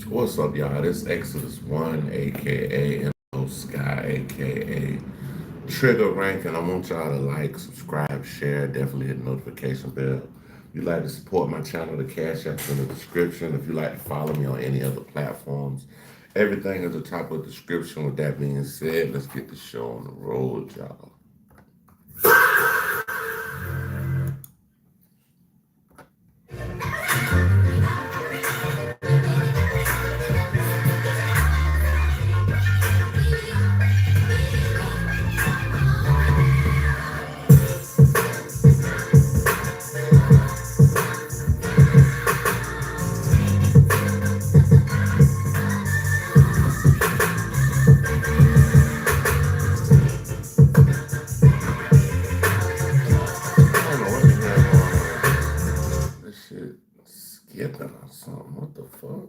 What's up, y'all? This Exodus 1, aka MO Sky, aka Trigger Rank, and I want y'all to like, subscribe, share, definitely hit the notification bell. If you'd like to support my channel, the cash app's in the description. If you'd like to follow me on any other platforms, everything is at the top of the description. With that being said, let's get the show on the road, y'all. I don't know what the hell going on. This shit skipping or something. What the fuck?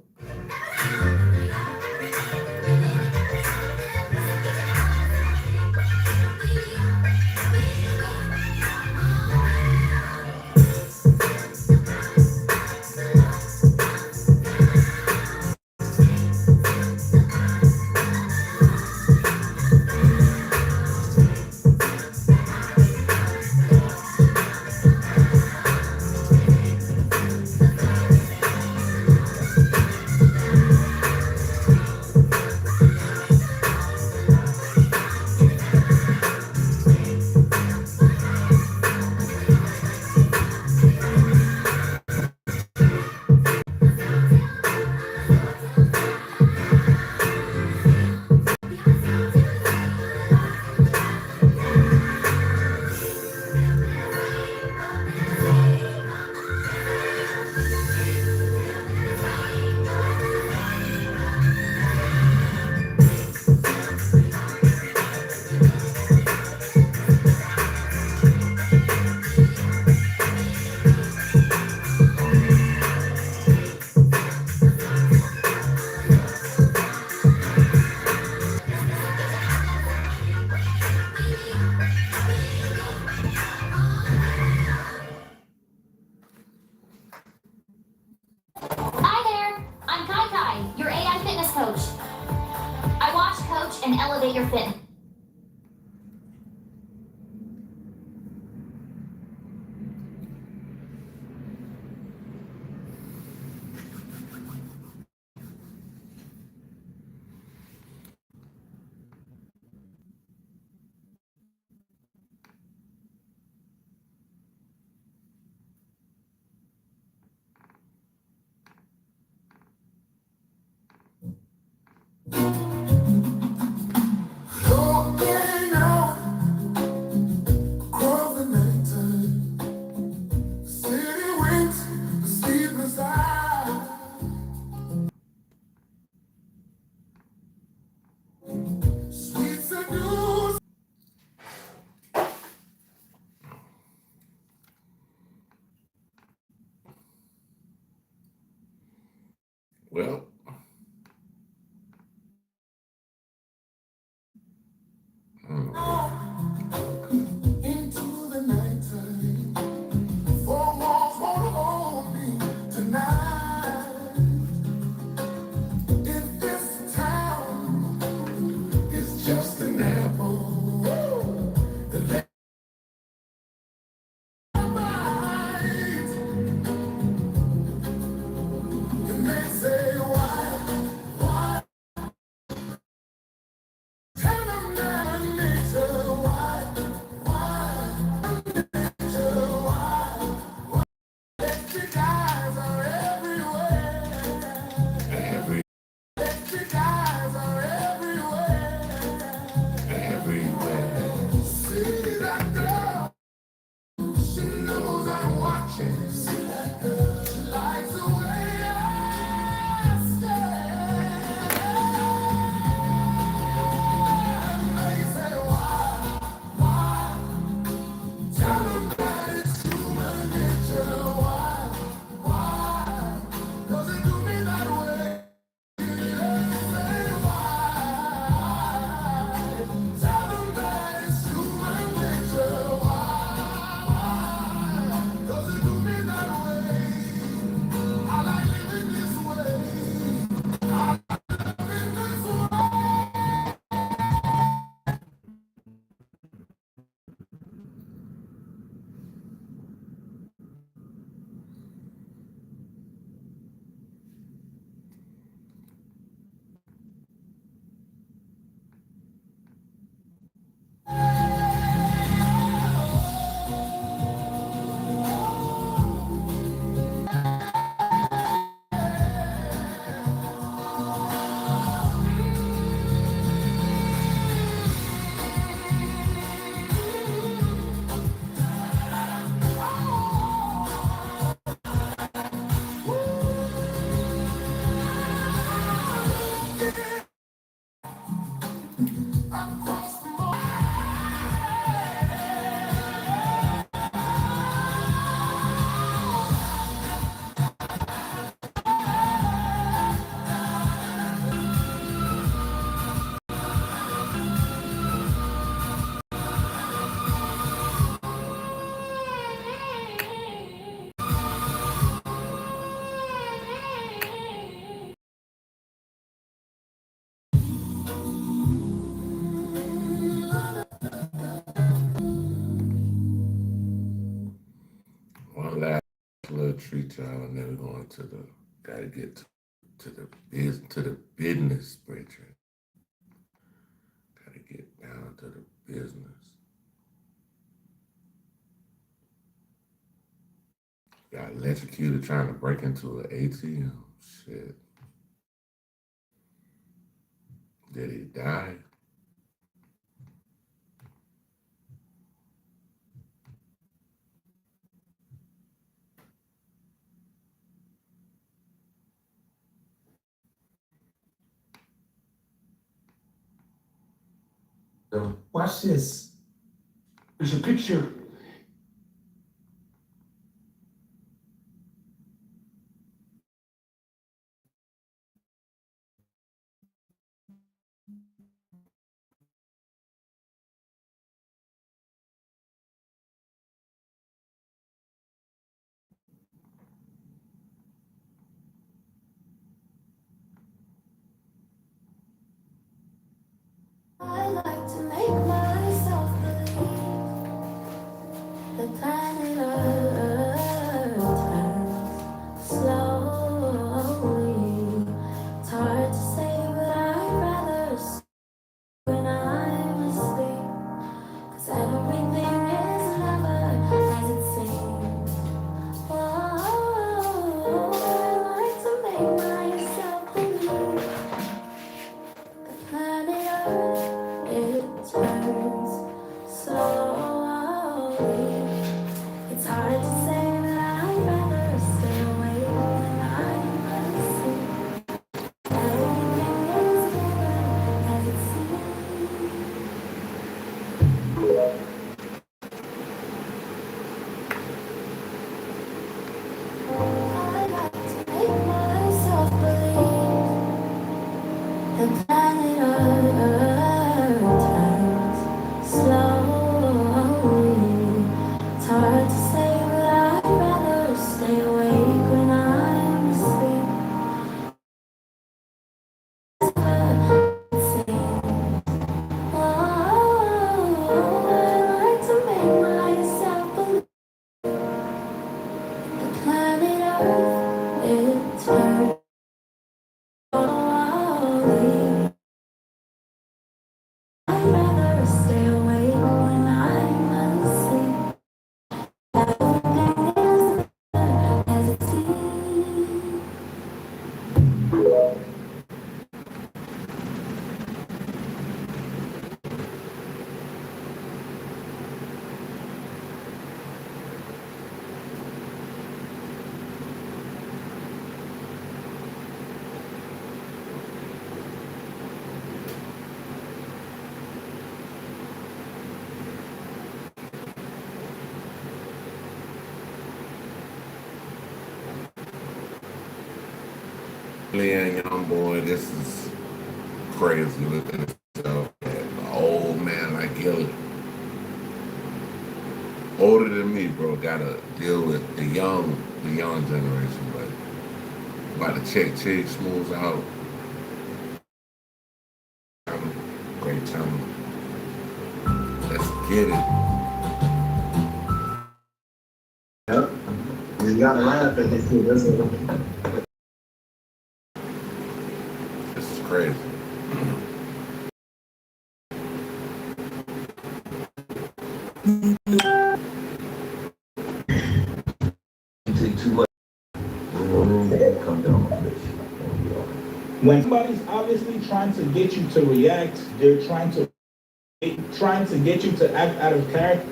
Hi there, I'm Kai Kai, your AI fitness coach. I watch, coach, and elevate your fitness. Well, hmm. Into the nighttime, four walls won't hold me tonight. If this town is just an apple, then let me bite. You may say why. little treat y'all, and then we're going to the gotta get to the business, Bridget. Gotta get down to the business. Got electrocuted trying to break into an ATM. Shit. Did he die? Watch this. There's a picture. I like to make myself believe the planet Earth turns slowly. It's hard to say, but I'd rather sleep when I'm asleep. 'Cause everything is never as it seems. Oh, I like to make myself believe the planet Earth, it turns slowly. It's hard to say, but I'd rather stay awake when I'm asleep. Everything is never as it seems. I like to make myself believe the planet Earth turns slowly. It's hard to say, but I'd rather stay awake when I'm asleep. Oh, I like to make myself believe the planet Earth, it turns slowly. I'd rather stay awake when I'm asleep. Everything is as it seems. Leon, young boy, this is crazy looking at yourself. An old man like Gilly, older than me, bro, gotta deal with the young generation, but about to check smooths out. Great channel. Let's get it. Yep. You gotta laugh at this too. That's it. This is crazy. You take too much room, come down. When somebody's obviously trying to get you to react, they're trying to get you to act out of character.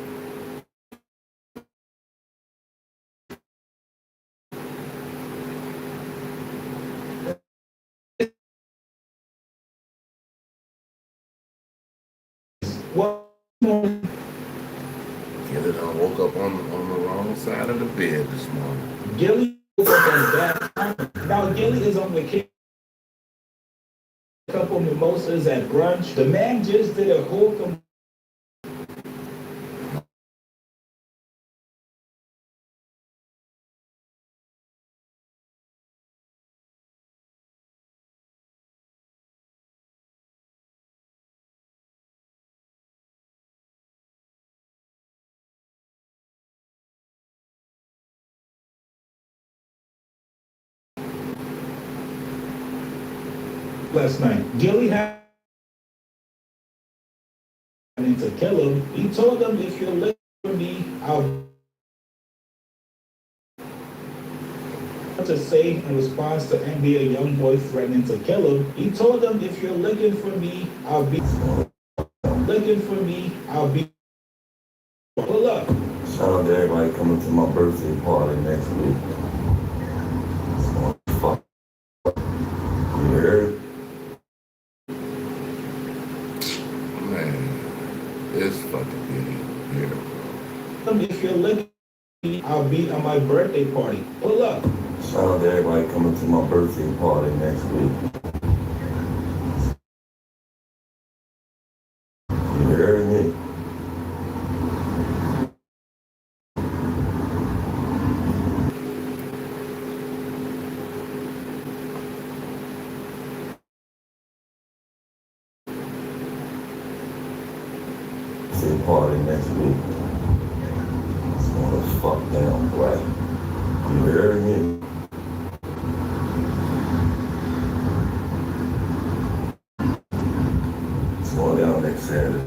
What more? Gilly done woke up on the wrong side of the bed this morning. Gilly woke up at a bad time. Now Gilly is on vacation. A couple mimosas at brunch. The man just did a whole last night. Gilly had to kill him. He told them, if you're looking for me, I'll to say in response to NBA YoungBoy threatening to kill him. He told them, if you're looking for me, I'll be looking for me, I'll be. Pull up. Shout out to everybody coming to my birthday party next week. Fuck. You heard? Man, it's fucking getting here. If you're looking for me, I'll be on my birthday party. Pull up. Shout out to everybody coming to my birthday party next week. You heard me? Birthday party next week. It's going to fuck down, black. You heard me? Going down next Saturday.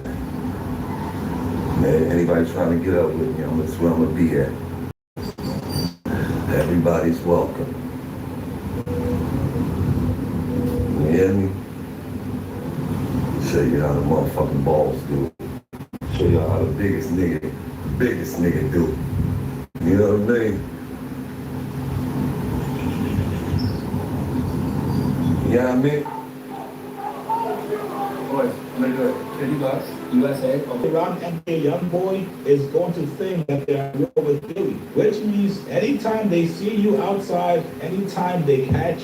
Man, anybody trying to get up with me, that's where I'm gonna be at. Everybody's welcome. You hear me? Show you how the motherfucking balls do it. Show you how the biggest nigga do it. You know what I mean? You know what I mean? USA. Around NBA YoungBoy is going to think that they're at war with Gilly, which means anytime they see you outside, anytime they catch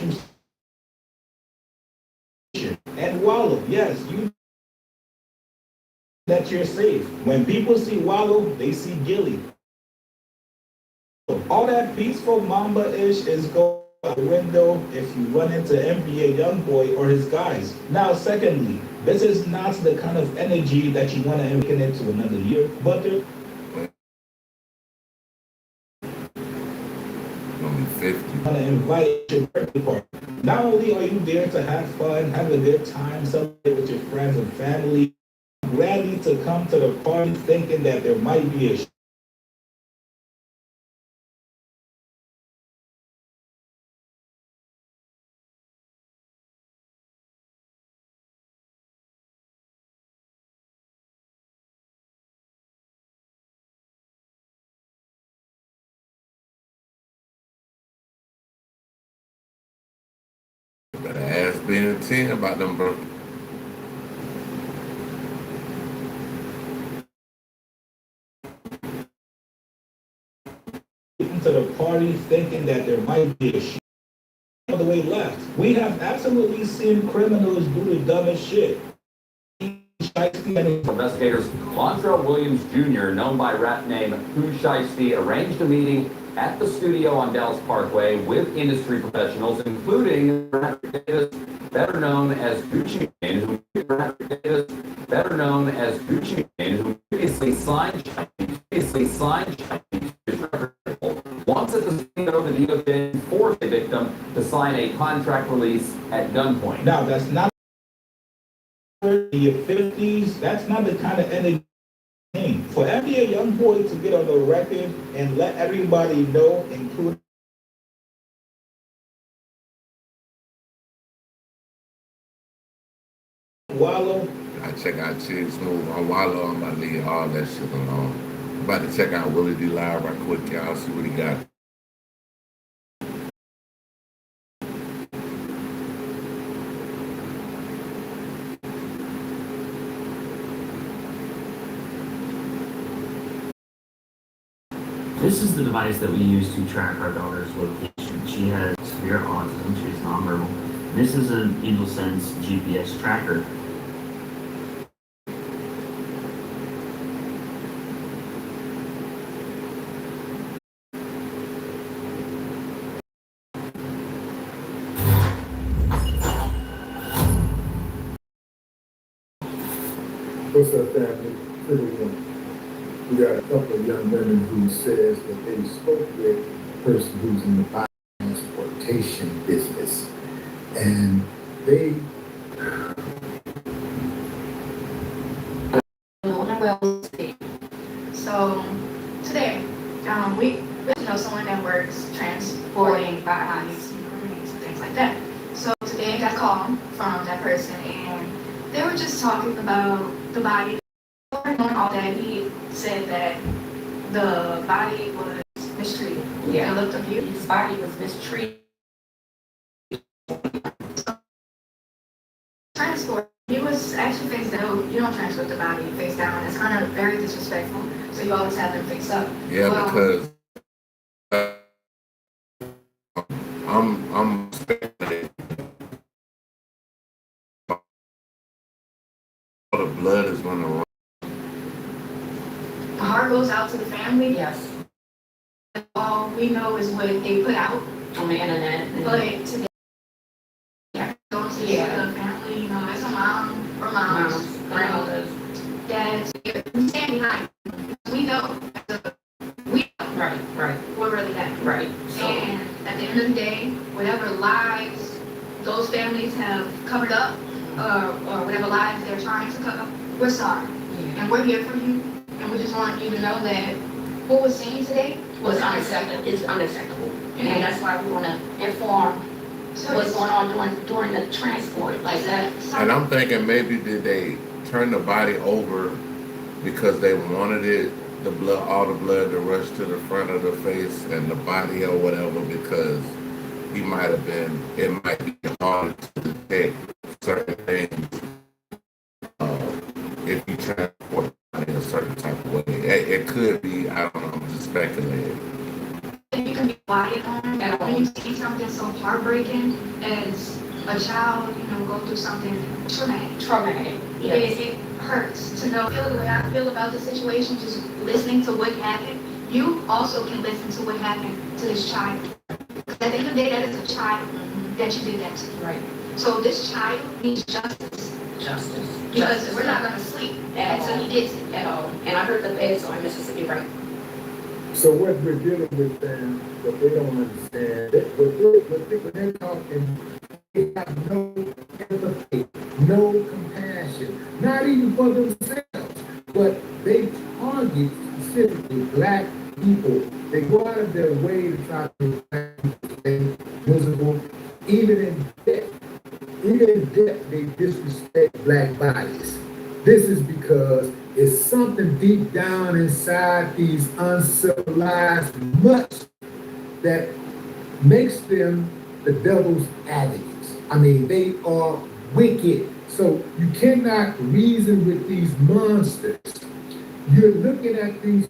you, and Wallow, yes, you that you're safe. When people see Wallow, they see Gilly. All that peaceful Mamba-ish is going out the window if you run into NBA YoungBoy or his guys. Now, secondly, this is not the kind of energy that you want to make it into another year, but they're Gonna be 50. want to invite your birthday party. Not only are you there to have fun, have a good time, celebrate with your friends and family, gladly to come to the party thinking that there might be a Better ask Ben 10 about them, bro. to the party thinking that there might be a shit all the way left. We have absolutely seen criminals do the dumbest shit. Investigators Montrell Williams Jr., known by rap name Pooh Shiesty, arranged a meeting at the studio on Dallas Parkway with industry professionals, including Davis, better known as Gucci Mane, who previously signed once at the studio that he had been forced a victim to sign a contract release at gunpoint. Now, that's not in your 50s, that's not the kind of energy. For NBA YoungBoy to get on the record and let everybody know, including Wallow. I check out Chig Smooth on Wallow. I'm about to leave all that shit alone. I'm about to check out Willie D Live right quick, y'all. See what he got. This is the device that we use to track our daughter's location. She has severe autism. She's nonverbal. This is an AngelSense GPS tracker. What's up, family? Trigger one. We got a couple of young women who says that they spoke with a person who's in the body transportation business, and they So today, we know someone that works transporting bodies and things like that. So today I got a call from that person and they were just talking about the body. Knowing all that, he said that the body was mistreated. Yeah. It looked abused. His body was mistreated. Transport. He was actually face down. You don't transport the body face down. It's kind of very disrespectful. So you always have them face up. Yeah, Well, because I'm speculating. All the blood is gonna run. my heart goes out to the family. Yes. All we know is what they put out. On the internet. But today, going to the family, you know, as a mom or moms, grandmothers. dads, we stand behind. We know, we know Right. what really happened. Right. So, And at the end of the day, whatever lies those families have covered up, or whatever lies they're trying to cover, we're sorry. yeah. And we're here for you. And we just want you to know that what was seen today Was unacceptable. It's unacceptable. And that's why we want to inform So what's it's- going on during the transport like that. And I'm thinking maybe did they turn the body over because they wanted it, the blood, all the blood to rush to the front of the face and the body or whatever, because he might have been, it might be hard to detect certain things if you transport it in a certain type of way. It could be, I don't know, I'm just speculating. You can be quiet on it. When you see something so heartbreaking as a child, you know, go through something traumatic. Yes. It hurts to know, feel the way I feel about the situation, just listening to what happened. You also can listen to what happened to this child. Because at the end of the day, that is a child that you did that to. Right. So this child needs justice. Justice. Because we're not going to sleep until he gets it. At all. And I heard the feds are in Mississippi, right? So what we're dealing with them, what they don't understand, that when they're talking, they have no empathy, no compassion, not even for themselves, but they target specifically black people. They go out of their way to try to make black people stay miserable, even in death. Even in death, they disrespect black bodies. This is because it's something deep down inside these uncivilized mutts that makes them the devil's advocates. I mean, they are wicked. So you cannot reason with these monsters. You're looking at these,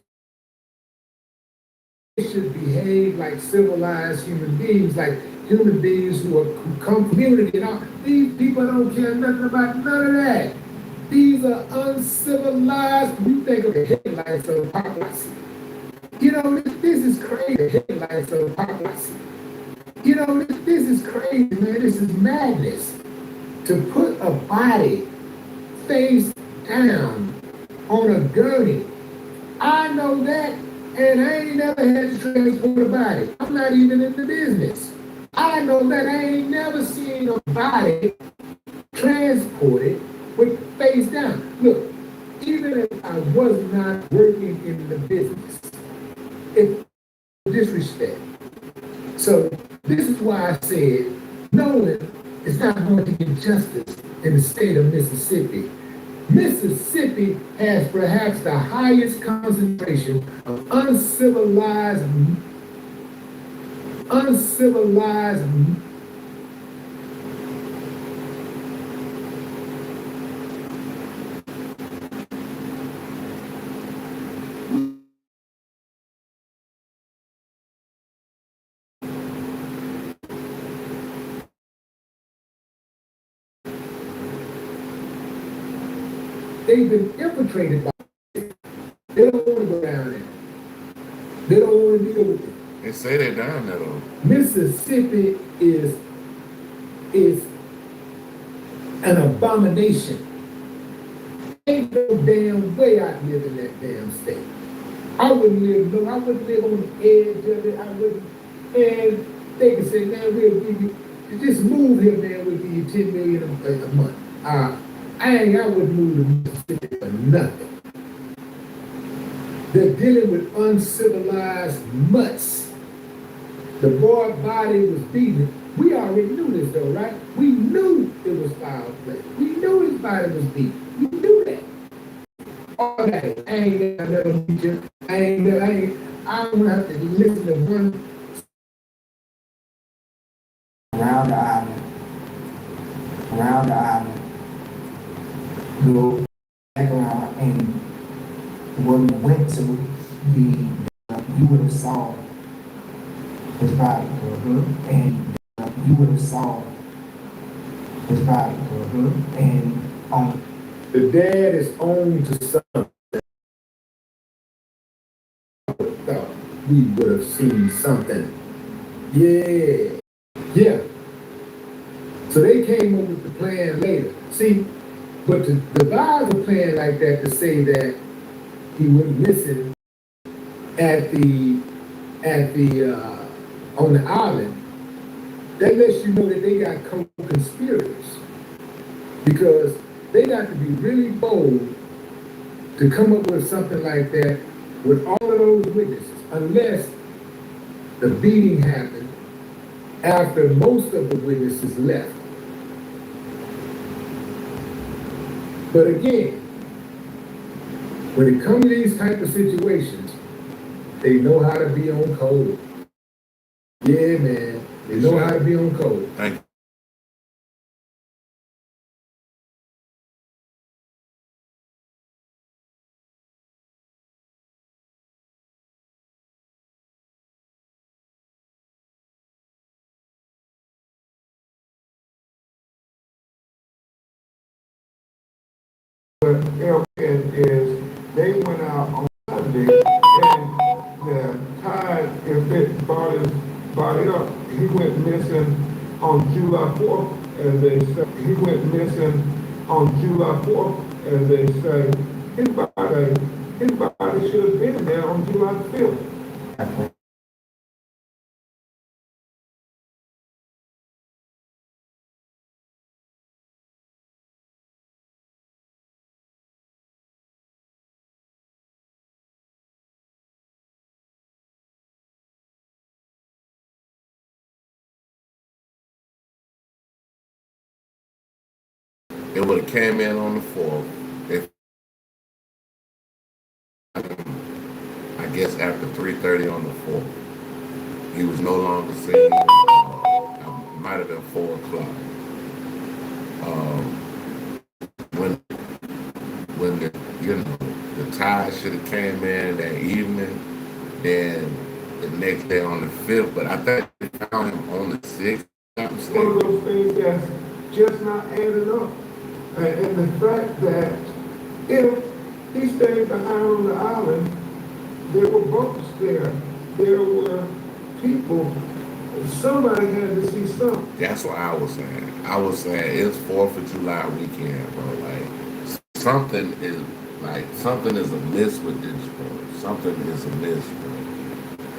they should behave like civilized human beings, like human beings who come from community and all. These people don't care nothing about none of that. These are uncivilized. You think of the headlights of paparazzi. You know, this is crazy. The headlights of paparazzi. You know, this is crazy, man. This is madness. To put a body face down on a gurney. I know that, and I ain't never had to transport a body. I'm not even in the business. I know that I ain't never seen a body transported with face down. Look, even if I was not working in the business, it's disrespect. So this is why I said, Nolan is not going to get justice in the state of Mississippi. Mississippi has perhaps the highest concentration of uncivilized they've been infiltrated by it. They don't want to go down there. They don't want to deal with it. They say they're down there though. Mississippi is an abomination. Ain't no damn way I'd live in that damn state. I wouldn't live on the edge of it. I wouldn't. And they can say, man, we'll give you. just move here, man, would be 10 million a month. I wouldn't move to Mississippi for nothing. They're dealing with uncivilized mutts. The boy body was beaten. We already knew this though, right? We knew it was foul play. We knew his body was beaten. We knew that. All that. I never meet you. I don't have to listen to one. Around the island, go back around, and when we went to you would have saw his body, and you would have saw his body, and the dad is on to something. Thought we would have seen something. Yeah. So they came up with the plan later. See, but to devise a plan like that to say that he wouldn't listen on the island, that lets you know that they got co-conspirators. Because they got to be really bold to come up with something like that with all of those witnesses, unless the beating happened after most of the witnesses left. But again, when it comes to these type of situations, they know how to be on code. Yeah, man. They know how to be on code. Thank you. What happened is they went out on Sunday and the tide, if it body up, he went missing on July 4th, as they say. He went missing on July 4th, as they say. His body should have been there on July 5th. It would have came in on the 4th. If I guess after 3:30 on the 4th, he was no longer seen. It might have been 4 o'clock. When the tide should have came in that evening, then the next day on the 5th. But I think they found him on the 6th. It's one of those things that's just not adding up. And the fact that if he stayed behind on the island, there were boats there. There were people. Somebody had to see something. That's what I was saying. I was saying it's 4th of July weekend, bro. Like something is amiss with this, bro. Something is amiss, bro.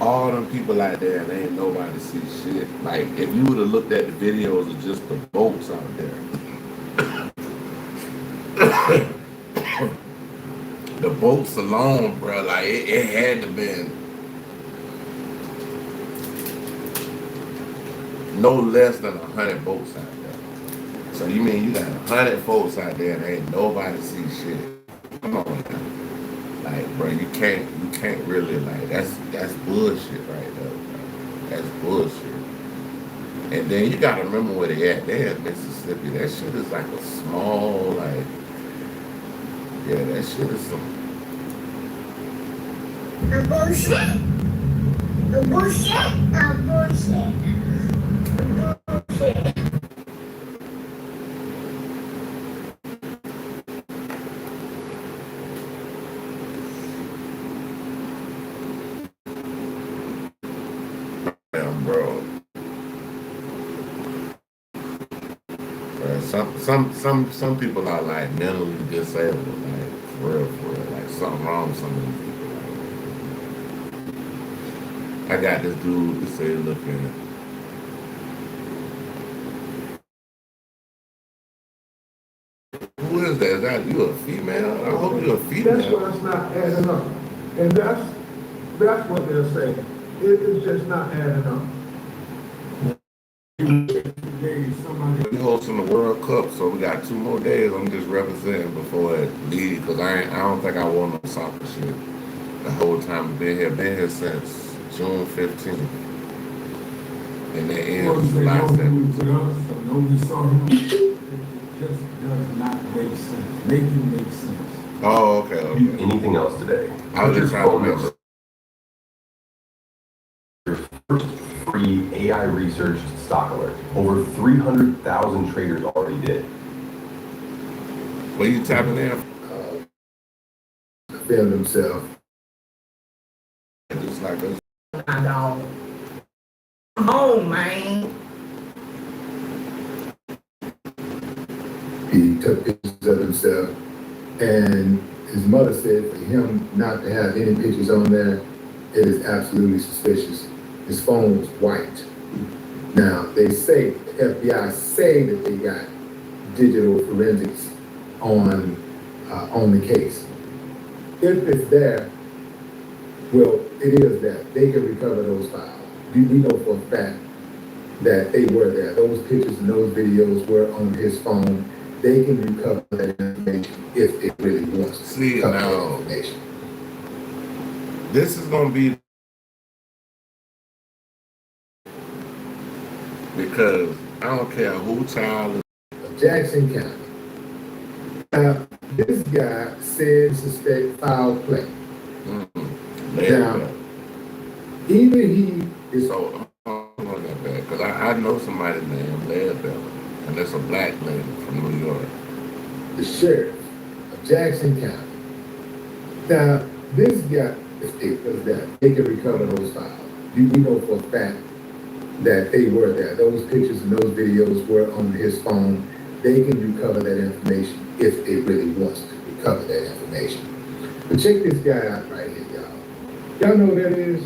All them people out there and ain't nobody see shit. Like if you would have looked at the videos of just the boats out there. The boats alone, bro, like it had to been no less than 100 boats out there. So you mean you got 100 folks out there and ain't nobody see shit? Come on, man. Like, bro, you can't really like that's bullshit right there, bro. That's bullshit. And then you gotta remember where they at. They in Mississippi. That shit is like a small, like. Yeah, that shit is some bullshit. damn, bro. Some people are like mentally disabled, like for real, like something wrong with some of these people. I got this dude that say, look at is that? Is that you a female? I hope you're a That's female. what's not adding up. And that's what they're saying. It is just not adding up. We hosting the World Cup, so we got 2 more days. I'm just representing before it leaves, because I don't think I won no soccer shit the whole time I've been here. Been here since June 15th. And that ends July 7th. Nobody saw him. It just does not make sense. Make it make sense. Oh, okay, okay. Anything else today? I was just trying to make sure. Your first free AI researched stock alert. Over 300,000 traders already did. Were you tapping in? Film themselves. Just like us. I know. Come on, man. He took pictures of himself, and his mother said for him not to have any pictures on there, it is absolutely suspicious. His phone was white. Now, they say, the FBI say that they got digital forensics on the case. If it's there, well, it is there. They can recover those files. We know for a fact that they were there. Those pictures and those videos were on his phone. They can recover that information if it really wants to. See, recover now, that information. this is going to be, because I don't care who child is. Jackson County. Now, this guy said suspect foul play. Now, even he is. So, I'm not that bad, because I know somebody named Leadbelly, and it's a black lady from New York. The sheriff of Jackson County. Now, this guy, if it was that, they can recover those files. We know for a fact that they were there. Those pictures and those videos were on his phone. They can recover that information if it really wants to recover that information. But check this guy out right here, y'all. Y'all know who that is?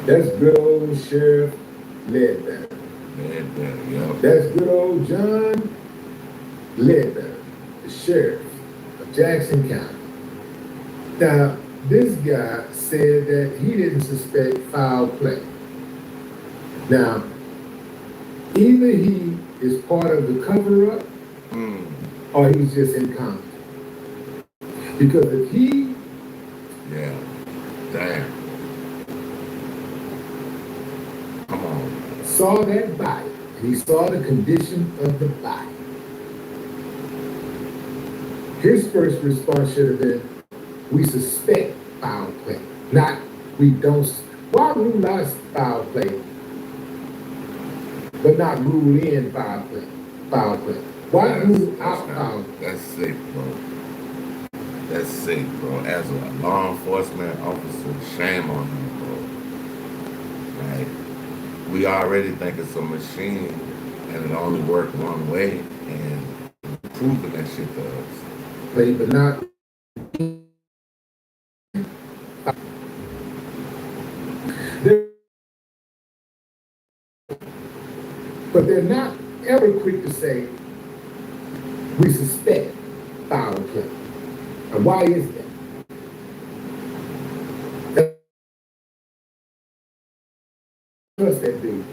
That's good old Sheriff Ledbetter. Leadbelly, yeah. That's good old John Ledbetter, the sheriff of Jackson County. Now, this guy said that he didn't suspect foul play. Now, either he is part of the cover-up or he's just incompetent. Because if he Yeah. Damn. Come on. saw that body, and he saw the condition of the body, his first response should have been, we suspect foul play, not we don't. Why rule out foul play, but not rule in foul play? Foul play. Why rule out foul play? That's sick, bro. That's sick, bro. As a law enforcement officer, shame on him, bro. Like, we already think it's a machine and it only works one way, and proving that shit to us. Play, but not. But they're not ever quick to say, we suspect foul play. And why is that? Trust that dude.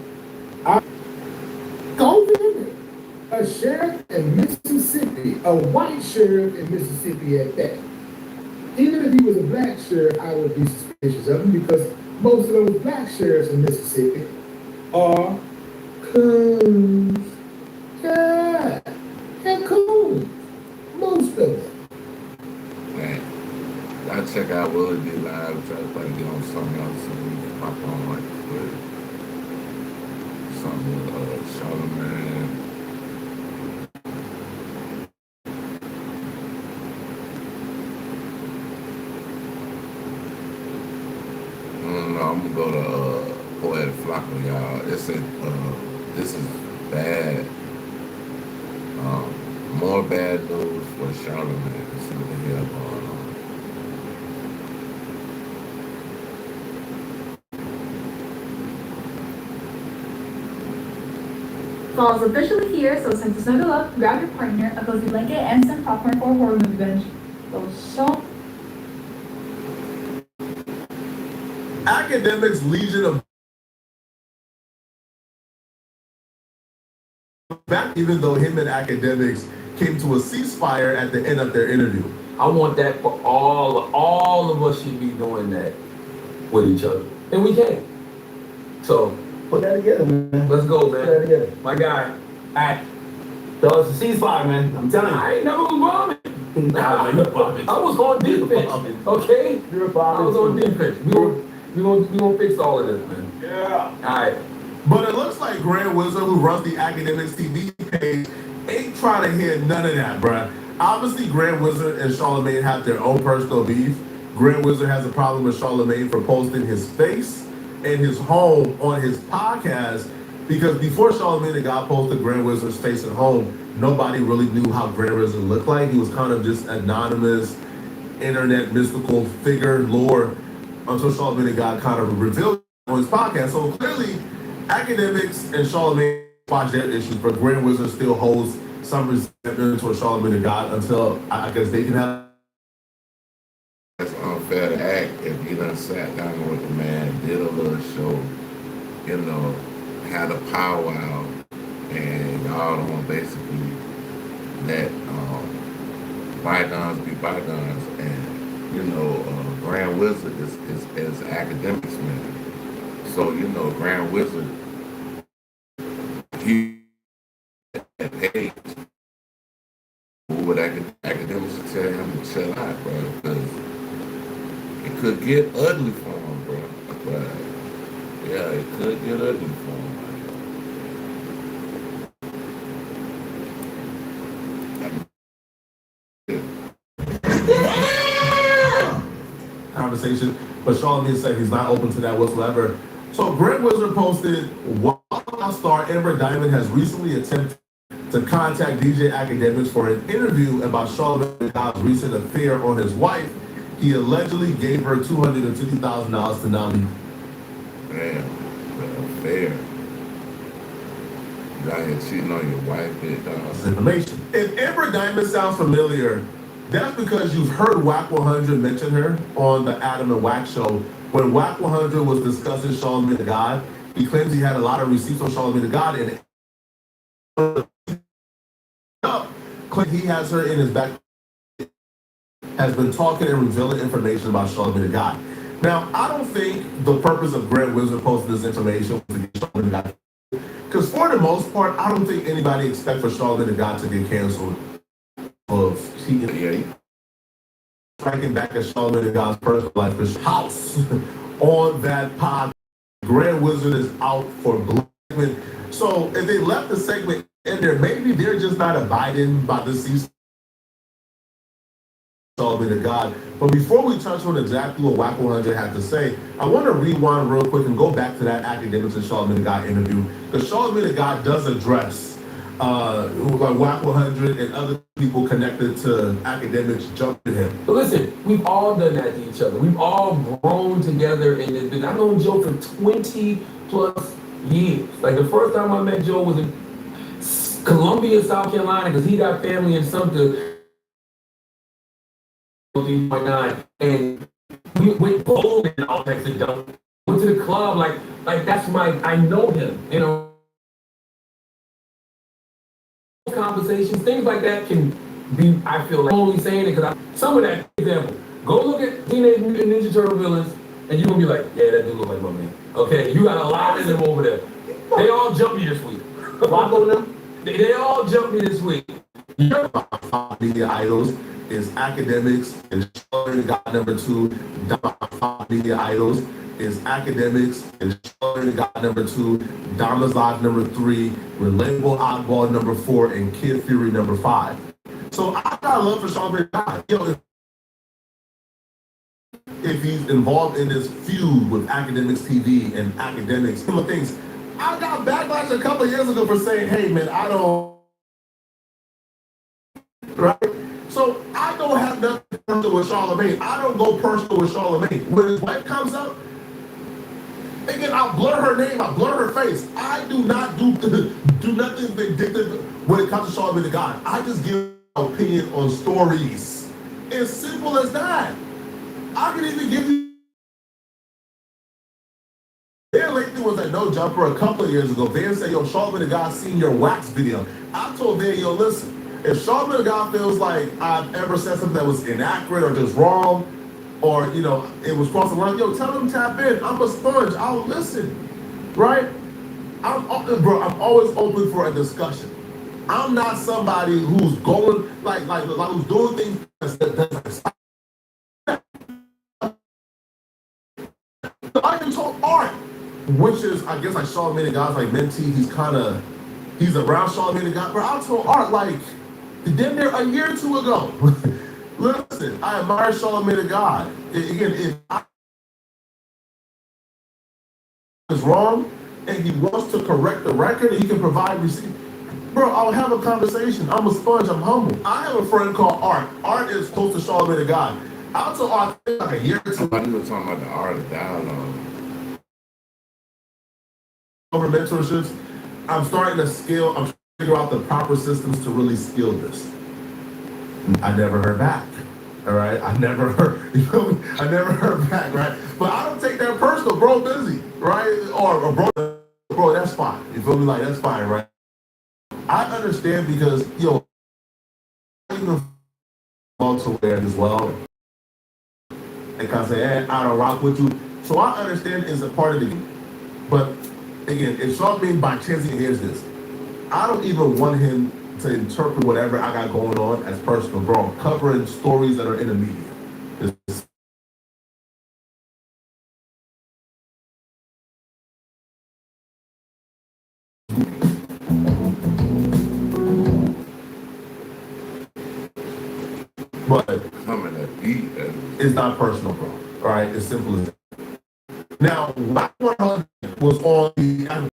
Go visit a sheriff in Mississippi, a white sheriff in Mississippi at that. Even if he was a black sheriff, I would be suspicious of him because most of those black sheriffs in Mississippi are coons. Yeah, they're coons. Most of them. Man, y'all check out Will It Be Live. Try to try to get on something else so we can pop on right quick. Something with Charlamagne. I'm gonna go to Poetic Flocka, y'all. This is bad. More bad news for Charlamagne. See what the hell going on. Fall is officially here, so it's time to snuggle up, grab your partner, a cozy blanket, and some popcorn for a horror movie binge. So Academics Legion of back, even though him and Academics came to a ceasefire at the end of their interview. I want that for all of us should be doing that with each other. And we can. So Put that together, man. let's go, Put that man. together. My guy. Alright. So it's a ceasefire, man. I'm telling you. I ain't never was bombing. Nah, man, you're bombing. I was on defense. Okay? You're I bombing. was on defense. We gonna fix all of this, man. Yeah. Alright. But it looks like Grand Wizard, who runs the Academics TV page, ain't trying to hear none of that, bruh. Obviously, Grand Wizard and Charlamagne have their own personal beef. Grand Wizard has a problem with Charlamagne for posting his face and his home on his podcast, because before Charlamagne the God posted Grand Wizard's face and home, nobody really knew how Grand Wizard looked like. He was kind of just anonymous, internet mystical figure lore until Charlamagne the God kind of revealed on his podcast. So clearly, Academics and Charlamagne watch their issues, but Grand Wizard still holds some resentment towards Charlamagne the God until I guess they can have. It's unfair to act if you done sat down with the man, did a little show, you know, had a powwow, and y'all don't basically let bygones be bygones. And, you know, Grand Wizard is Academics, man. So, you know, Grand Wizard, he paid. Who would Academics tell him to chill out, bro? Because it could get ugly for him, bro. But yeah, it could get ugly for him. Conversation, but Charlamagne said he's not open to that whatsoever. So Grand Wizard posted, Wild star Amber Diamond has recently attempted to contact DJ Academics for an interview about Charlamagne God's recent affair on his wife. He allegedly gave her $250,000 to Nami. Damn, the affair. You out here cheating on your wife, big dog. Information. If Amber Diamond sounds familiar, that's because you've heard Whack 100 mention her on the Adam and Whack show. When Whack 100 was discussing Charlamagne the God, he claims he had a lot of receipts on Charlamagne the God, and he has her in his back, has been talking and revealing information about Charlamagne the God. Now, I don't think the purpose of Grand Wizard posting this information was to get Charlamagne the God, because for the most part, I don't think anybody expects for Charlamagne the God to get canceled of cheating. Yeah, striking back at Charlamagne the God's personal life, his house on that podcast. Grand Wizard is out for blackmail. So if they left the segment in there, maybe they're just not abiding by the cease. Charlamagne the God. But before we touch on exactly what Whack 100 had to say, I want to rewind real quick and go back to that Academics and Charlamagne the God interview, because Charlamagne the God does address like Whack 100 and other people connected to Academics jumping him. But listen, we've all done that to each other. We've all grown together in this business. I've known Joe for 20 plus years. Like the first time I met Joe was in Columbia, South Carolina, because he got family in Sumter. And we went bowling and all that stuff. Went to the club, like that's I know him, you know. Conversations, things like that can be, I feel like, only saying it because some of that, example, go look at Teenage Mutant Ninja Turtle villains and you're gonna be like, yeah, that dude look like my man. Okay, you got a lot of them over there. They all jumped me this week. Rock on them? They all jumped me this week. Media idols is Academics, and Charlamagne the God number 2. Media idols is Academics, and Charlamagne the God number 2. Damazog number 3. Relatable Oddball number 4, and Kid Fury number 5. So I got love for Charlamagne the God. Yo, if he's involved in this feud with Academics TV and Academics, some of the things. I got backlash a couple of years ago for saying, hey man, I don't. Right? So I don't have nothing personal with Charlamagne. I don't go personal with Charlamagne. When his wife comes up, Again, I'll blur her name, I'll blur her face. I do not do nothing vindictive when it comes to Charlamagne the God. I just give an opinion on stories. As simple as that. I can even give you. Their late thing was at No Jumper a couple of years ago. Van said, yo, Charlamagne the God seen your wax video. I told Van, yo, listen, if Charlamagne the God feels like I've ever said something that was inaccurate or just wrong, or, you know, it was crossing the line, yo, tell them tap in. I'm a sponge. I'll listen, right? I'm always open for a discussion. I'm not somebody who's going, like who's doing things that's I am told art, which is, I guess, like Charlamagne the God's like mentee. He's around Charlamagne the God. But I told art, like, damn near a year or two ago. Listen, I admire Charlamagne the God. Again, if I is wrong and he wants to correct the record and he can provide receipt, bro, I'll have a conversation. I'm a sponge, I'm humble. I have a friend called Art. Art is close to Charlamagne the God. I'll tell Art like a year or two. I knew we were talking about the art of dialogue. Over mentorships, I'm starting to scale, I'm trying to figure out the proper systems to really scale this. I never heard back. All right, I never heard, you feel me? I never heard back, right? But I don't take that personal, bro, busy, right? Or bro, that's fine. You feel me? Like, that's fine, right? I understand because, yo, even to wear as well. They kind of say, hey, I don't rock with you. So I understand it's a part of the game. But again, if Charlamagne by chance he hears this, I don't even want him to interpret whatever I got going on as personal, bro. I'm covering stories that are in the media. It's but Coming at beat. it's not personal, bro. All right, it's simple as that. Now, Wack 100 was on the Adam.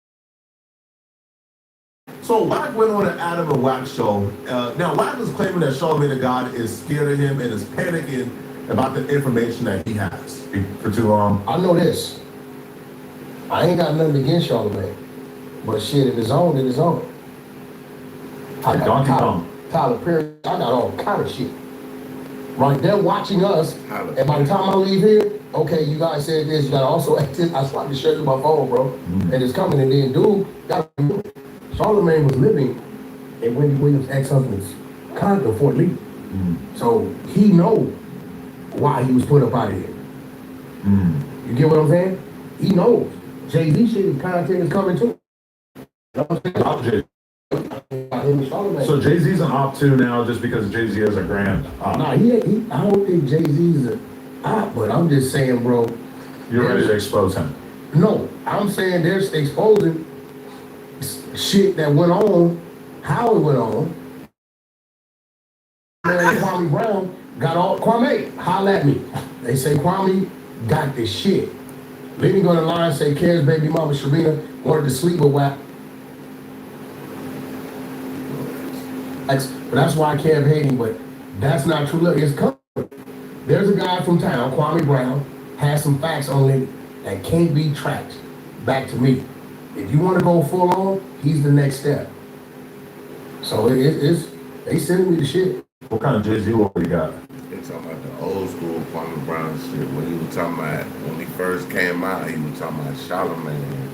So Wack went on an Adam and Wack show. Now, Wack is claiming that Charlamagne the God is scared of him and is panicking about the information that he has. For too long. I know this. I ain't got nothing against Charlamagne, but shit, if it's on, it is on. I got Tyler Perry. I got all kind of shit. Right, they're watching us, and by the time I leave here, okay, you guys said this, you gotta also act this. I swapped the shirt to my phone, bro, and it's coming. And then, dude, Charlamagne was living in Wendy Williams' ex-husband's condo, Fort Lee. So he know why he was put up out of here. You get what I'm saying? He knows. Jay-Z shit content is coming too. So Jay-Z's an op too now just because Jay-Z has a grand op. Nah, I don't think Jay-Z's an op, but I'm just saying, bro. You're ready to expose him? No, I'm saying they're exposing shit that went on, how it went on. Man, Kwame Brown got all, Kwame, holla at me. They say Kwame got this shit. Lenny go to the line and say, Karen's baby mama Sharina wanted to sleep with Wack. But that's why I can't hate him, but that's not true. Look, it's coming. There's a guy from town, Kwame Brown, has some facts on it that can't be tracked back to me. If you want to go full on, he's the next step. So they sending me the shit. What kind of Jay-Z work you got? They talking about the old school Kwame Brown shit. When he was talking about, when he first came out, he was talking about Charlamagne.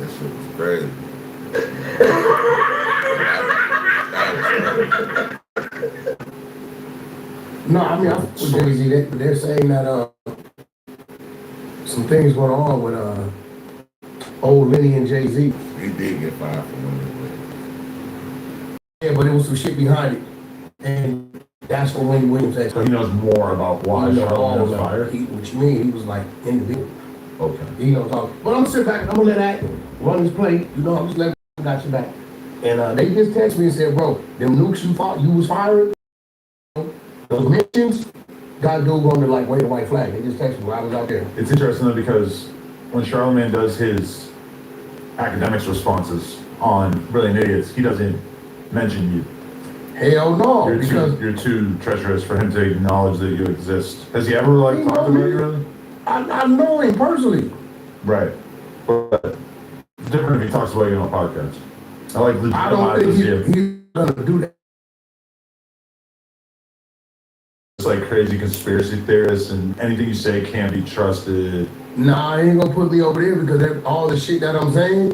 That shit was crazy. No, I mean, with Jay-Z, they're saying that some things went on with old Lenny and Jay-Z. He did get fired for Wendy. Yeah, but there was some shit behind it. And that's what Wendy Williams said. So he knows more about why Charlamagne was fired? What you mean? He was like in the video. Okay. He knows all. But I'm gonna sit back and I'm gonna let that run his play. You know, I'm just letting got your back. And they just texted me and said, bro, them nukes you was firing, those mentions, got a dude on the like wave the white flag. They just texted me while I was out there. It's interesting though because when Charlamagne does his academics responses on Brilliant Idiots, he doesn't mention you. Hell no, you're too treacherous for him to acknowledge that you exist. Has he ever like talked about you really? I know him personally. Right. But it's different if he talks about it on a podcast. I like I don't think he's gonna do that. It's like crazy conspiracy theorists and anything you say can't be trusted. Nah, I ain't gonna put me over there because all the shit that I'm saying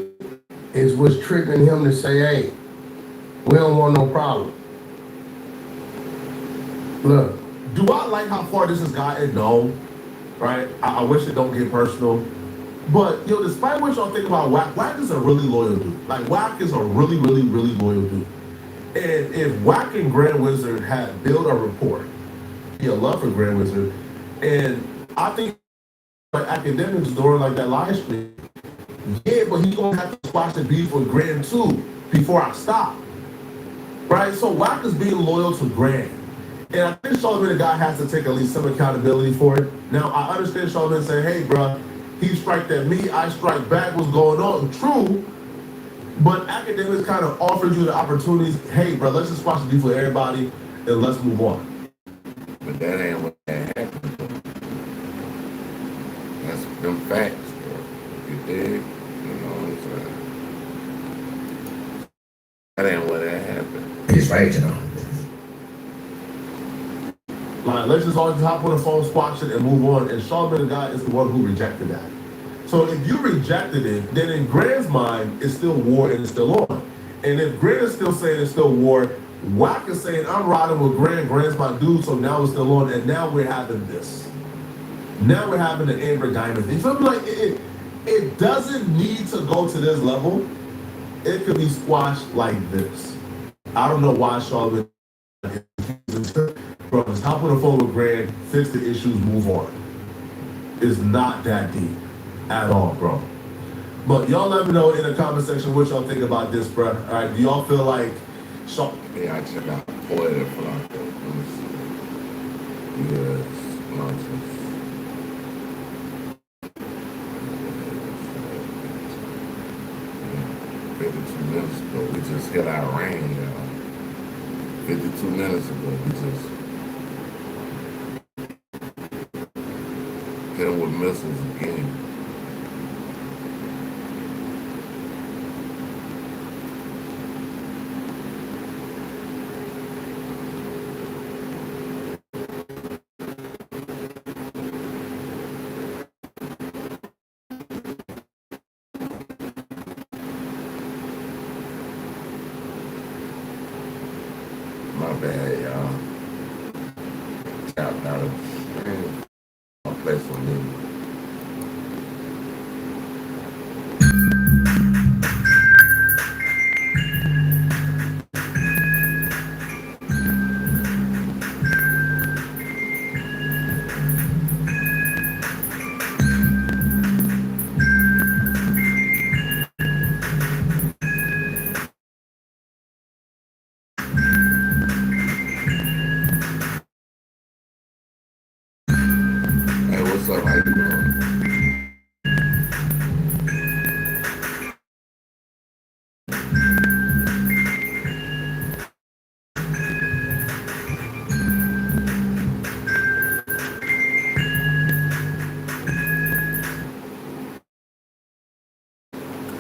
is what's triggering him to say, hey, we don't want no problem. Look. Do I like how far this has gotten? No. Right? I wish it don't get personal. But, yo, despite what y'all think about Wack, Wack is a really loyal dude. Like, Wack is a really, really, really loyal dude. And if Wack and Grand Wizard had built a rapport, he had love for Grand Wizard, and I think like academics during like that live stream, yeah, but he's gonna have to squash the beef with Grand too before I stop. Right? So Wack is being loyal to Grand. And I think Charlamagne the guy has to take at least some accountability for it. Now I understand Charlamagne saying, hey bro, he striked at me, I strike back, what's going on? True. But academics kind of offers you the opportunities, hey bro, let's just squash the beef with everybody and let's move on. But that ain't what that happened, bro. That's them facts, bro. You dig? You know what I'm saying? That ain't what that happened. He's right, you know. Like, let's just all just hop on the phone, squash it, and move on. And Charlamagne the guy is the one who rejected that. So if you rejected it, then in Grant's mind, it's still war and it's still on. And if Grant is still saying it's still war, Wack is saying, I'm riding with Grant, Grant's my dude, so now it's still on, and now we're having this. Now we're having the Amber Diamond thing. So I'm like, it doesn't need to go to this level. It could be squashed like this. I don't know why Charlamagne bro, just hop on the phone with Grant, fix the issues, move on. It's not that deep at all, bro. But y'all let me know in the comment section what y'all think about this, bro. All right, do y'all feel like yeah, I check out Poeta Flanco. Let me see. Yes, nonsense. 52 minutes ago, we just hit our rain, y'all. 52 minutes ago, we just hit them with missiles again. My bad, y'all. Tapped out of the stream. I'll play some music. Hey, what's up? How you doing?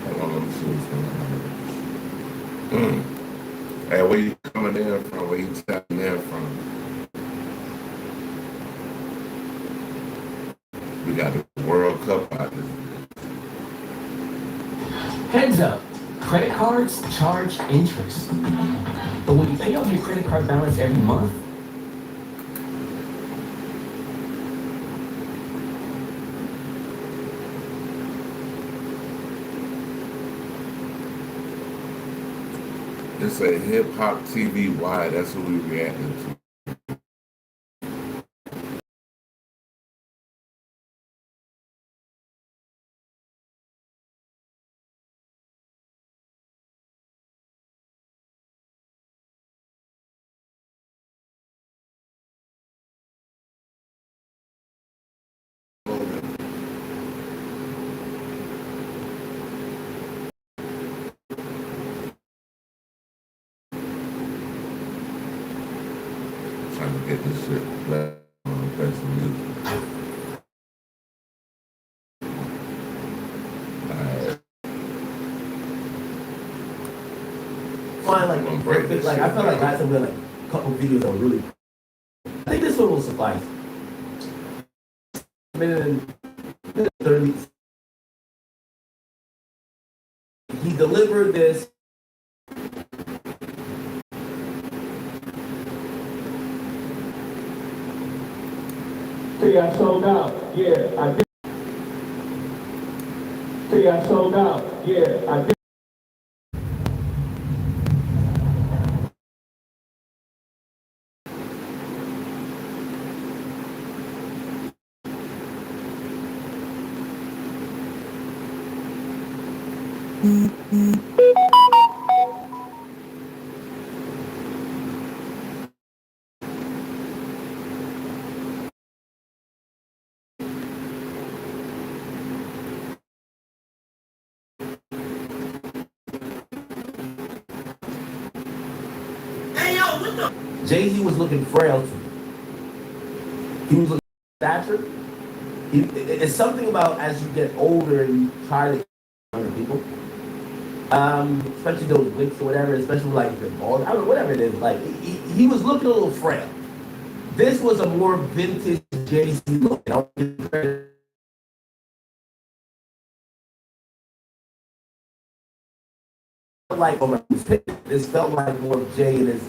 Hold on, let me see what's going on. Hey, where you coming in from? Where you tapping in from? We got the World Cup out this. Heads up, credit cards charge interest. But when you pay off your credit card balance every month, It's a hip hop TV. Why? That's who we reacting to. Trying to get this shit play some music. Alright. find like perfect. Like I felt like last time we had like a couple videos that were really. I think this one will suffice. Minute 30. He delivered this. See, I sold out. Yeah, I did. See, I sold out. Yeah, I did. Jay-Z was looking frail to me. He was looking stature. It's something about as you get older and you try to younger people. Especially those wigs or whatever, especially like if you're bald, I don't know, whatever it is. Like he was looking a little frail. This was a more vintage Jay-Z look. Like this felt like more of Jay and his.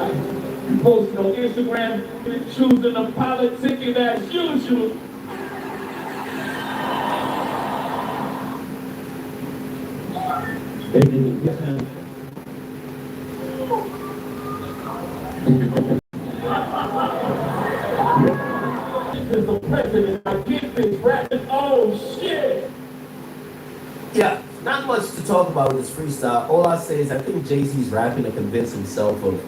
You posting on Instagram, choosing a politicking as usual. This is the president. I get this rapping. Oh shit! Yeah, not much to talk about with this freestyle. All I say is I think Jay-Z's rapping to convince himself of.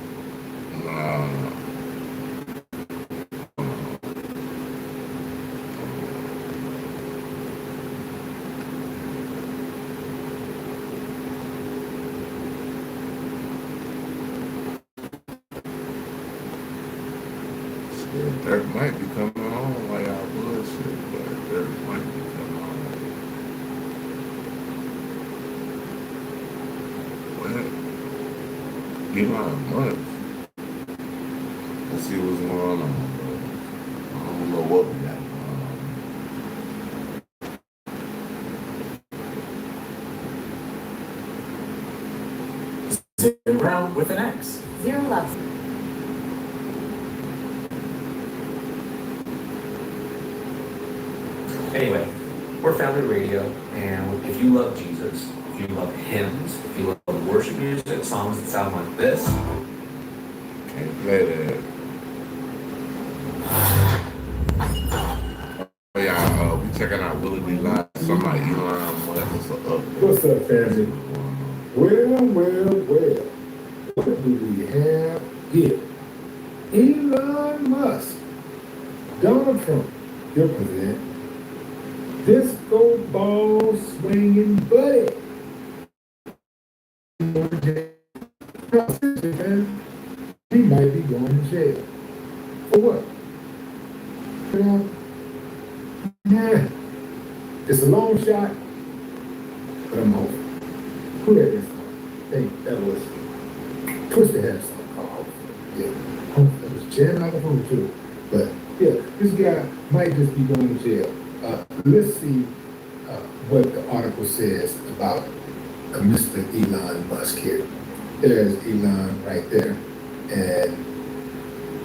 Dirk might be coming on while y'all bullshit, but Dirk might be coming on. What? Elon Musk. Let's see what's going on, bro. I don't know what we got going on. Brown with an X. Zero love. Anyway, we're Family Radio, and if you love Jesus, if you love hymns, if you love worship music, songs that sound like this, can't play that. Oh yeah, we checking out Willie B Live. Somebody Elon Musk up. What's up, family? Well. What do we have here? Elon Musk, Donald Trump, your president, disco ball swinging buddy. He might be going to jail. For what? Yeah. It's a long shot, but I'm hoping. Who that is? I think that was Twisted had something called. Yeah. It was jamming out the phone too. But yeah, this guy might just be going to jail. Let's see what the article says about Mr. Elon Musk here. There's Elon right there. And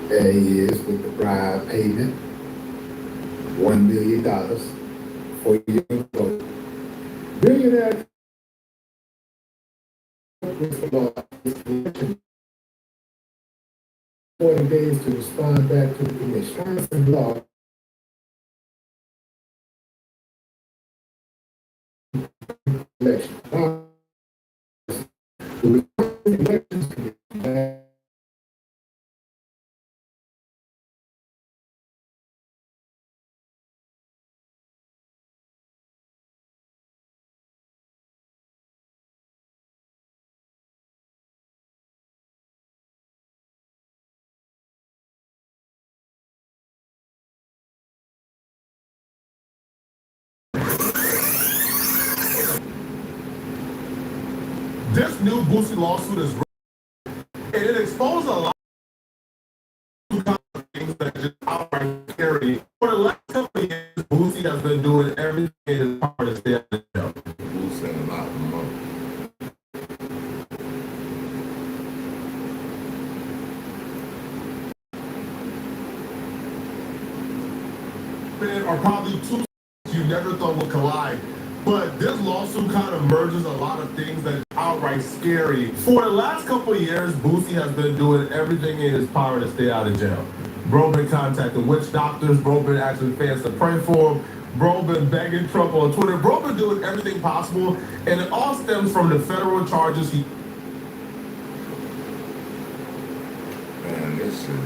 there he is with the bribe payment, $1 million for your vote. Billionaire 40 days to respond back to the commission. Law. Election. This new Boosie lawsuit is, and it exposed a lot of things that just outright scary. For the last couple of years, Boosie has been doing everything in his power to stay out of jail. Boosie and a lot more. Are probably two you never thought would collide. But this lawsuit kind of merges a lot of things that are outright scary. For the last couple of years, Boosie has been doing everything in his power to stay out of jail. Bro been contacting witch doctors, bro been asking fans to pray for him, bro been begging Trump on Twitter, bro been doing everything possible, and it all stems from the federal charges he... Man, this shit.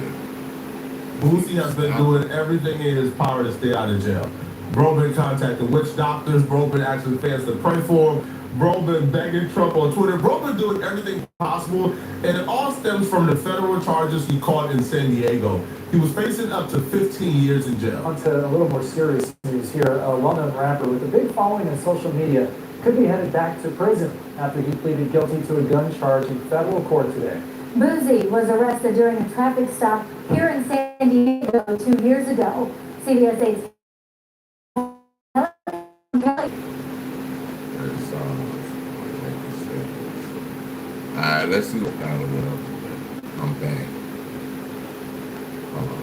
Boosie has been doing everything in his power to stay out of jail. Bro been contacting witch doctors, bro been asking fans to pray for him, bro been begging Trump on Twitter, bro been doing everything possible, and it all stems from the federal charges he caught in San Diego. He was facing up to 15 years in jail. On to a little more serious news here. A well-known rapper with a big following on social media could be headed back to prison after he pleaded guilty to a gun charge in federal court today. Boosie was arrested during a traffic stop here in San Diego 2 years ago. CBS 8's Alright, let's see what kind of world I'm back. Hold on.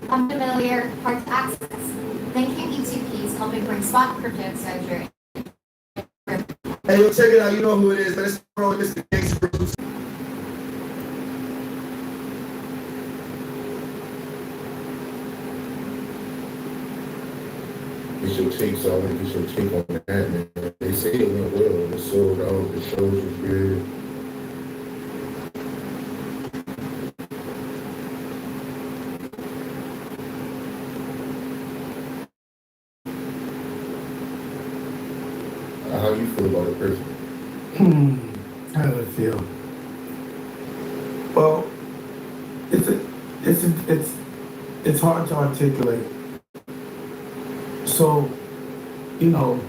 Unfamiliar, hard to access. Thank you, E2Ps, helping bring spot crypto exposure. Hey, yo, check it out. You know who it is. Let's throw this to Gangsta Bruce. Get your takes on it, get your take on that, man. They say it went well, it sold out, the shows was good. How you feel about it personally? How do I feel? Well, it's hard to articulate. So, you know,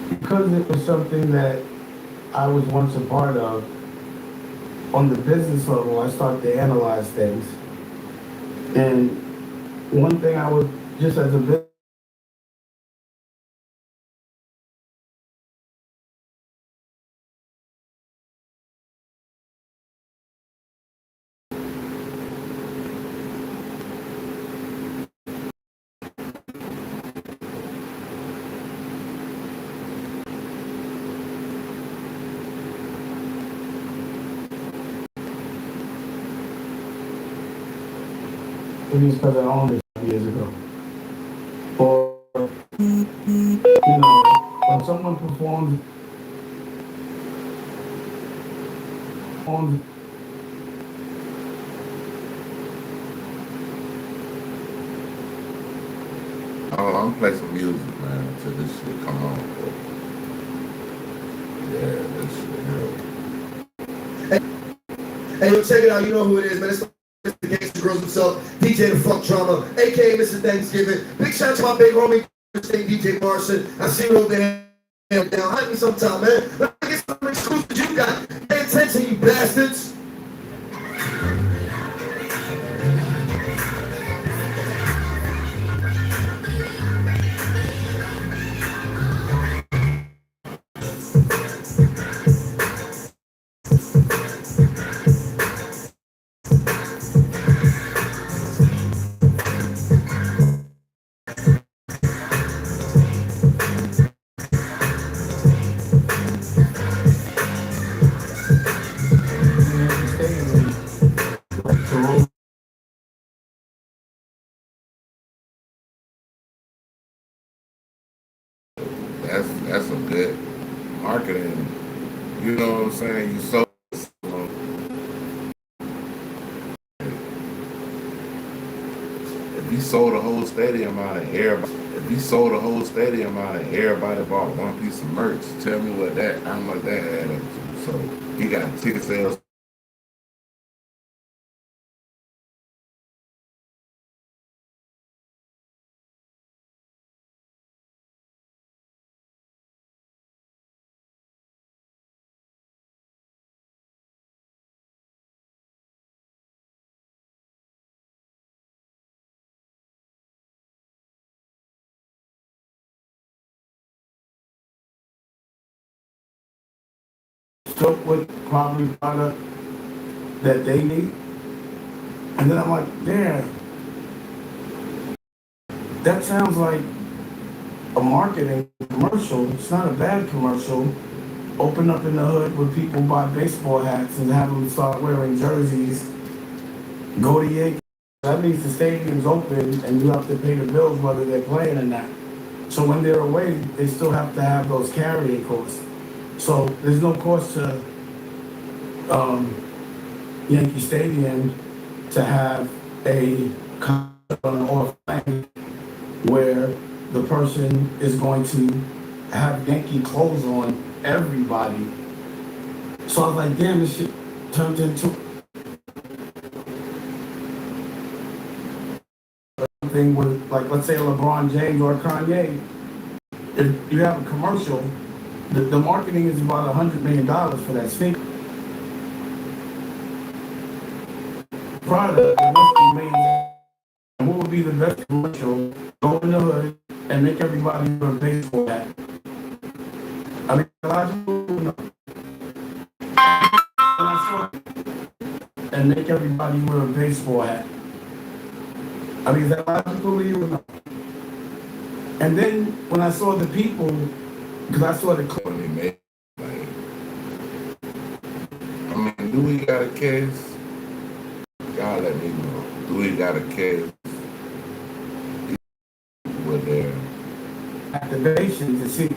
because it was something that I was once a part of, on the business level, I started to analyze things. And one thing I would, just as a business, because I owned it years ago. Or, you know, if someone performs on I'm gonna play some music, man, until this shit come on. Yeah, this shit. Hey, yo, check it out. You know who it is, man. It's the Gangsta Girls himself, DJ the Funk Drama, aka Mr. Thanksgiving. Big shout out to my big homie, DJ Marson. I see you over there. Down. Hype me sometime, man. Let me get some exclusives you got. Pay attention, you bastards. That's some good marketing. You know what I'm saying? You sold. If you sold a whole stadium out of everybody, if you sold a whole stadium out of everybody bought one piece of merch, tell me what that, how much that add up to. So he got ticket sales. stuck with probably product that they need. And then I'm like, damn, that sounds like a marketing commercial. It's not a bad commercial. Open up in the hood where people buy baseball hats and have them start wearing jerseys. Go to Yankee. That means the stadium's open and you have to pay the bills whether they're playing or not. So when they're away, they still have to have those carrying costs. So there's no cost to Yankee Stadium to have a off where the person is going to have Yankee clothes on everybody. So I was like, damn, this shit turned into something with, like, let's say LeBron James or Kanye. If you have a commercial, the marketing is about $100 million for that sneaker. Product, it must be amazing. And what would be the best commercial? Go in the hood and make everybody wear a baseball hat. I mean, logical, and make everybody wear a baseball hat. I mean, is that logical to you or not? And then when I saw the people, because I saw the clip. When they made, like, I mean, do we got a case? God let me know. Do we got a case with their activation to see?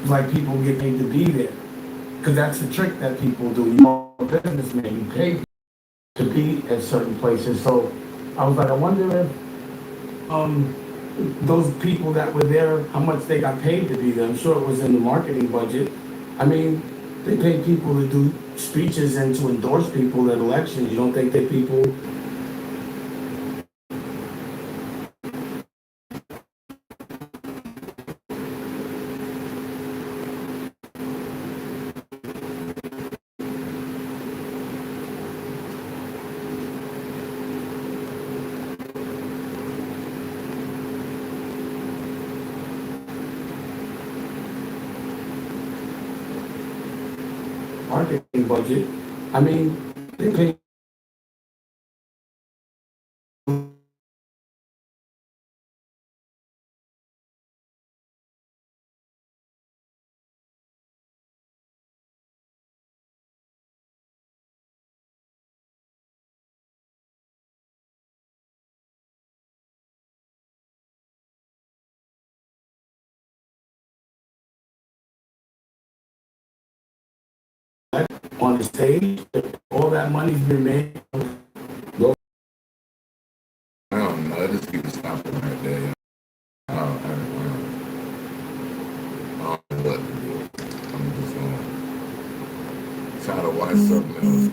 Like people get paid to be there, because that's the trick that people do. You're a businessman, you pay to be at certain places. So I was like, I wonder if those people that were there, how much they got paid to be there. I'm sure it was in the marketing budget. I mean, they pay people to do speeches and to endorse people at elections. You don't think that people marketing budget? I mean, they pay on the stage, if all that money's been made. I don't know. I just keep stopping right there. I don't know what to do. I'm just gonna try to watch something else.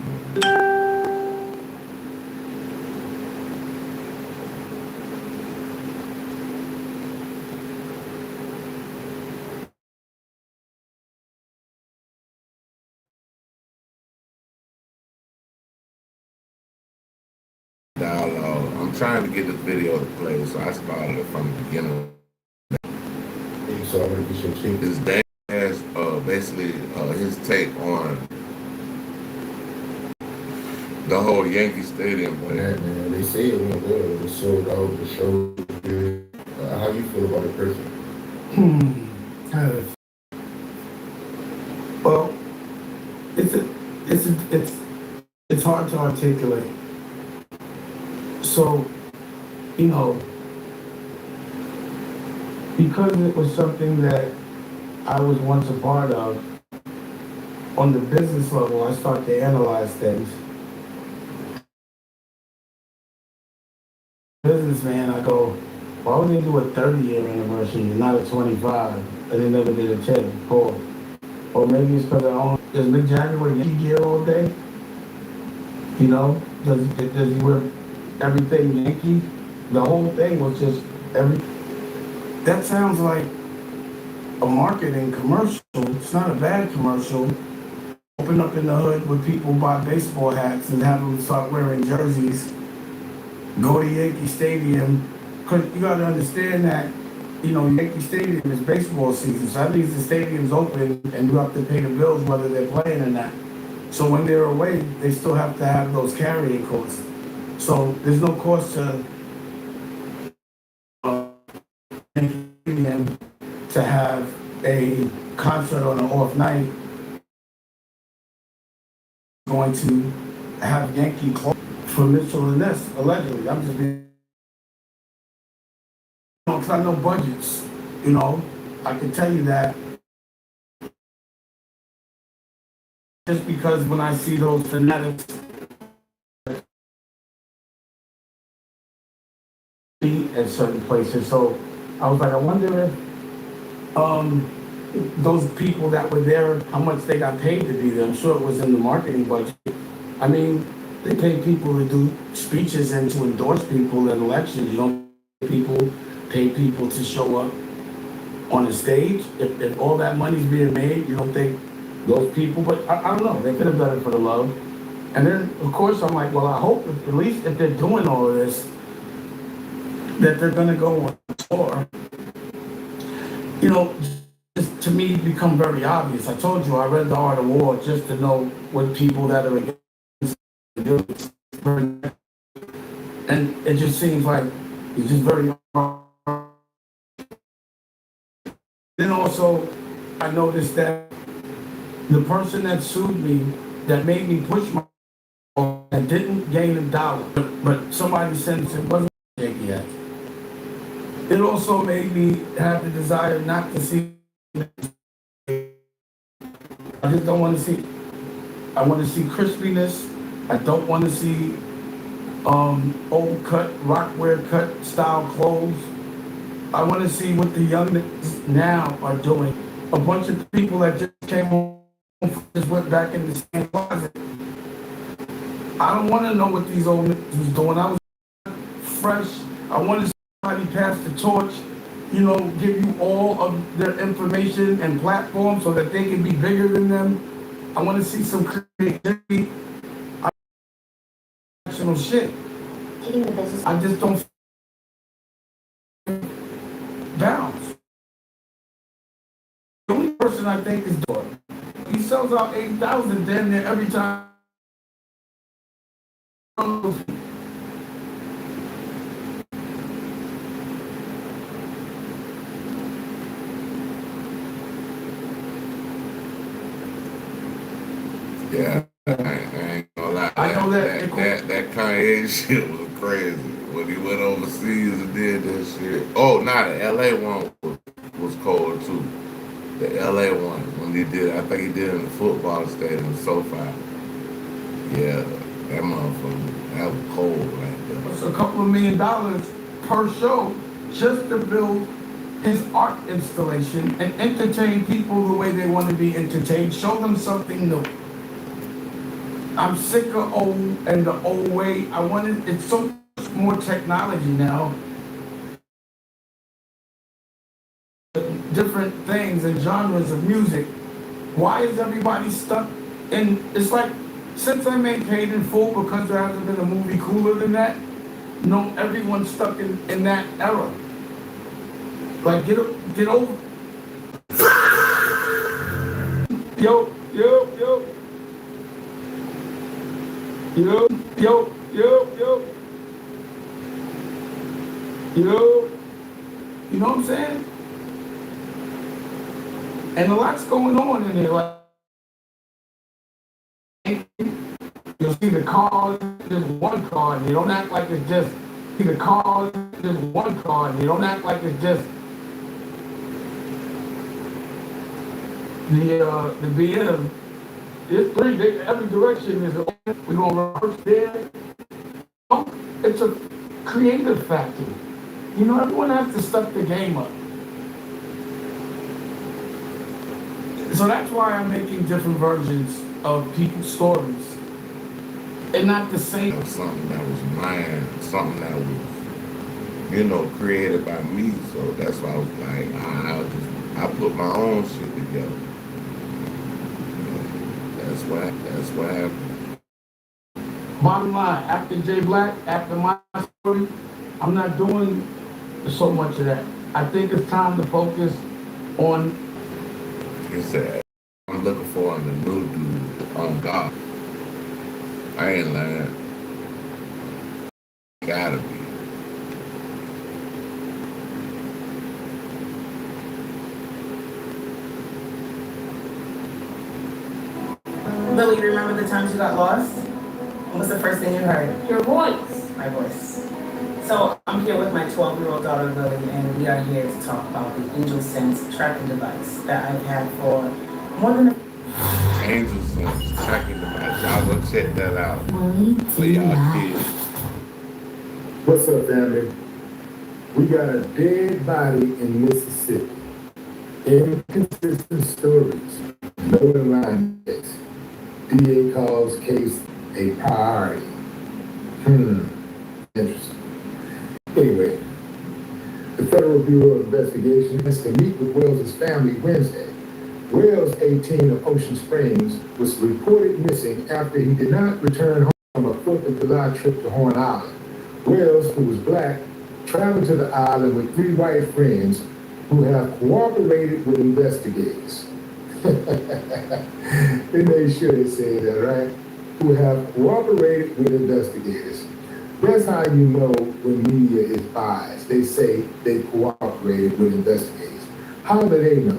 Download. I'm trying to get this video to play, so I started it from the beginning. So I'm gonna get some cheap. His dad has basically his take on the whole Yankee Stadium thing. Man, they say it went well. It was sold out. The show was good. How you feel about the person? Well, it's hard to articulate. So, you know, because it was something that I was once a part of, on the business level, I start to analyze things. Businessman, I go, why would they do a 30-year anniversary and not a 25? And they never did a 10, Paul. Or maybe it's because I own, does Mick Jagger wear Yankee gear all day? You know, does he wear everything Yankee? The whole thing was just that sounds like a marketing commercial. It's not a bad commercial. Open up in the hood where people buy baseball hats and have them start wearing jerseys. Go to Yankee Stadium. Because you got to understand that, you know, Yankee Stadium is baseball season. So that means the stadium's open and you have to pay the bills whether they're playing or not. So when they're away, they still have to have those carrying costs. So there's no cost to to have a concert on an off night. Going to have Yankee clothes for Mitchell and Ness, allegedly. I'm just being, because I know budgets, you know, I can tell you that. Just because when I see those fanatics at certain places, so I was like, I wonder if those people that were there, how much they got paid to be there. I'm sure it was in the marketing budget. I mean, they pay people to do speeches and to endorse people in elections. You don't pay people to show up on a stage. If all that money's being made, you don't think those people, but I don't know, they could have done it for the love. And then, of course, I'm like, well, I hope at least if they're doing all of this, that they're gonna go on tour. You know, just to me become very obvious. I told you I read The Art of War just to know what people that are against do. And it just seems like it's just very hard. Then also, I noticed that the person that sued me, that made me push my and didn't gain $1, but somebody said it wasn't Yankee yet. It also made me have the desire not to see. I just don't want to see. I want to see crispiness. I don't want to see old cut, rockwear cut style clothes. I want to see what the young now are doing. A bunch of people that just came home, just went back in the same closet. I don't want to know what these old niggas was doing. I was fresh. I want to see somebody pass the torch, you know, give you all of their information and platforms so that they can be bigger than them. I want to see some creativity. Shit. I just don't bounce. The only person I think is doing. He sells out 8,000 damn near every time. Yeah, I ain't gonna lie. I know that Kanye shit was crazy when he went overseas and did that shit. Oh, nah, the LA one was cold too. The LA one, when When he did, I think he did in the football stadium, SoFi. Yeah, that motherfucker, that was cold right there. It's a couple of $1 million per show just to build his art installation and entertain people the way they want to be entertained, show them something new. I'm sick of old and the old way. It's so much more technology now. Different things and genres of music. Why is everybody stuck in, it's like, since I made Paid in Full, because there hasn't been a movie cooler than that, no, everyone's stuck in that era. Like, get over. Yo. You know what I'm saying? And a lot's going on in there. Like, you'll see the cars, there's one car, and you don't act like it's just, see the cars, there's one car, and you don't act like it's just the BM. It's three, every direction is, we're gonna reverse there. It's a creative factor. You know, everyone has to step the game up. So that's why I'm making different versions of people's stories. And not the same. Something that was mine, something that was, created by me. So that's why I was like, I put my own shit together. That's what happened. Bottom line, after J Black, after my story, I'm not doing so much of that. I think it's time to focus on. He said, I'm looking for the new dude on God. I ain't lying. Gotta be. Lily, you remember the times you got lost? What was the first thing you heard? Your voice. My voice. So I'm here with my 12-year-old daughter Lily, and we are here to talk about the Angel Sense tracking device that I've had for more than Angel Sense tracking device. Y'all go check that out for y'all kids. What's up, family? We got a dead body in Mississippi. Inconsistent stories. No line case. DA calls case a priority. Interesting. Anyway, the Federal Bureau of Investigation is to meet with Wells' family Wednesday. Wells, 18 of Ocean Springs, was reported missing after he did not return home from a 4th of July trip to Horn Island. Wells, who was black, traveled to the island with 3 white friends who have cooperated with investigators. They made sure they said that, right? Who have cooperated with investigators. That's how you know when media is biased. They say they cooperated with investigators. How do they know?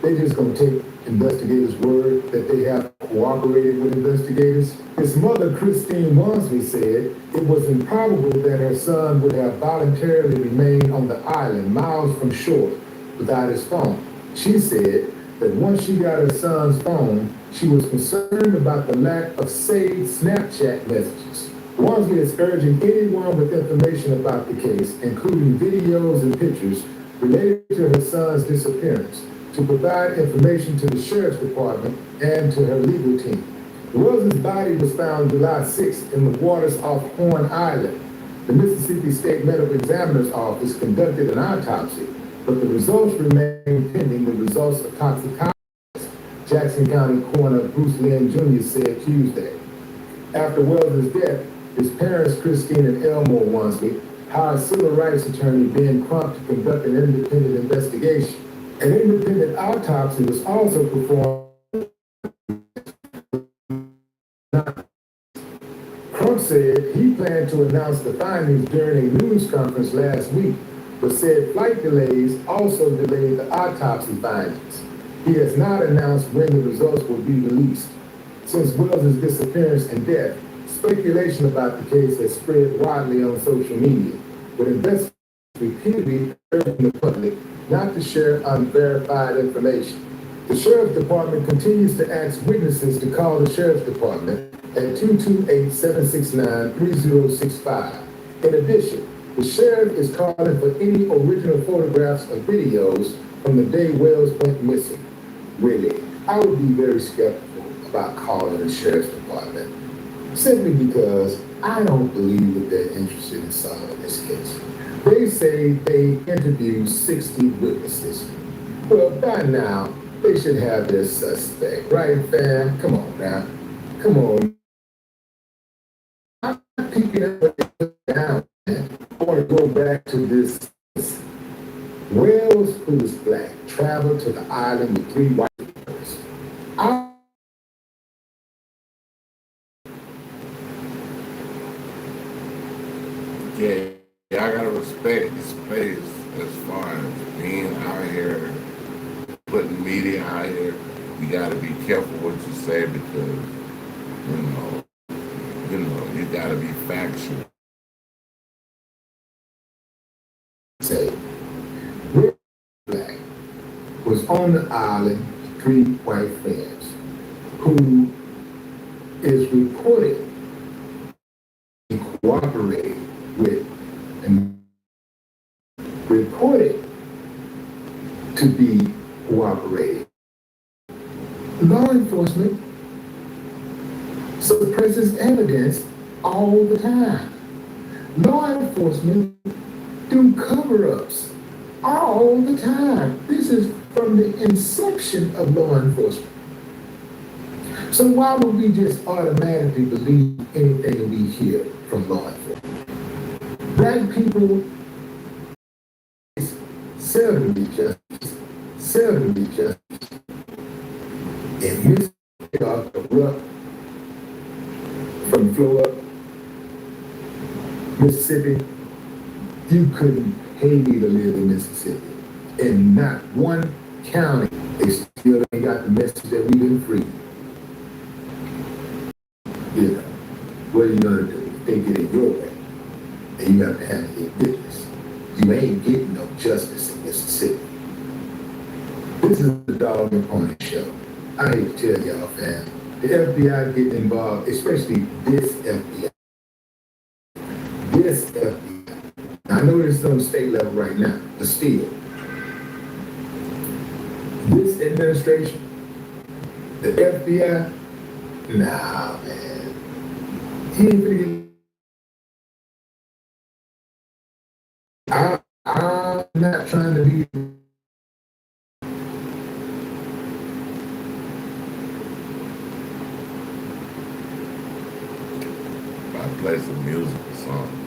They just gonna take investigators' word that they have cooperated with investigators? His mother, Christine Wansley, said it was improbable that her son would have voluntarily remained on the island miles from shore without his phone. She said that once she got her son's phone, she was concerned about the lack of saved Snapchat messages. Wansley is urging anyone with information about the case, including videos and pictures related to her son's disappearance, to provide information to the sheriff's department and to her legal team. Wells' body was found July 6th in the waters off Horn Island. The Mississippi State Medical Examiner's Office conducted an autopsy, but the results remain pending the results of toxicology, Jackson County Coroner Bruce Lynn Jr. said Tuesday. After Wells' death, his parents, Christine and Elmore Wansley, hired civil rights attorney Ben Crump to conduct an independent investigation. An independent autopsy was also performed. Crump said he planned to announce the findings during a news conference last week, but said flight delays also delayed the autopsy findings. He has not announced when the results will be released. Since Wells' disappearance and death, speculation about the case has spread widely on social media, with investigators repeatedly urging the public not to share unverified information. The Sheriff's Department continues to ask witnesses to call the Sheriff's Department at 228-769-3065. In addition, the Sheriff is calling for any original photographs or videos from the day Wells went missing. Really, I would be very skeptical about calling the Sheriff's Department, simply because I don't believe that they're interested in solving this case. They say they interviewed 60 witnesses. Well, by now, they should have their suspect, right, fam? Come on now. Come on. I'm picking up down, man. I want to go back to this. Wells, who was black, traveled to the island with 3 white girls. Yeah, I gotta respect the space as far as being out here, putting media out here. You gotta be careful what you say because, you gotta be factual. Say, Will Black was on the island with 3 white friends who is reported to cooperate with and reported to be cooperating. Law enforcement suppresses evidence all the time. Law enforcement do cover-ups all the time. This is from the inception of law enforcement. So why would we just automatically believe anything we hear from law enforcement? Black people seldom be justice. In Mississippi, from Florida, Mississippi, you couldn't pay me to live in Mississippi. In not one county, they still ain't got the message that we've been free. You know, what are you gonna do? They get it your way. And you have to handle your business. You ain't getting no justice in Mississippi. This is the Dog and Pony Show. I hate to tell y'all, fam. The FBI getting involved, especially this FBI. This FBI. Now, I know this is on the state level right now, but still. This administration, the FBI, nah, man. He ain't really. I'm not trying to be. I play some music or something.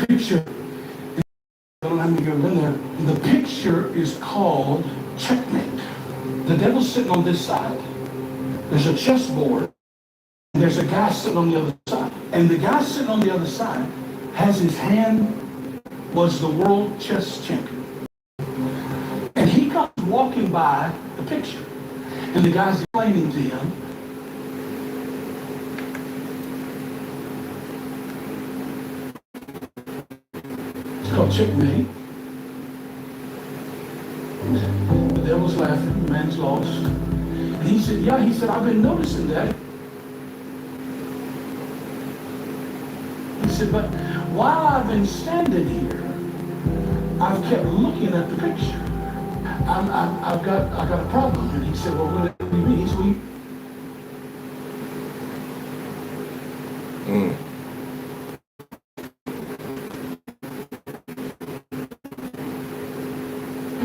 Picture, I don't know how many of you have been there. The picture is called checkmate. The devil's sitting on this side. There's a chessboard. And there's a guy sitting on the other side. And the guy sitting on the other side has his hand, was the world chess champion. And he comes walking by the picture. And the guy's explaining to him, called checkmate. The devil's laughing, the man's lost. And he said, yeah, he said, I've been noticing that. He said, but while I've been standing here, I've kept looking at the picture. I've got a problem. And he said, well, what do you mean? He said, well,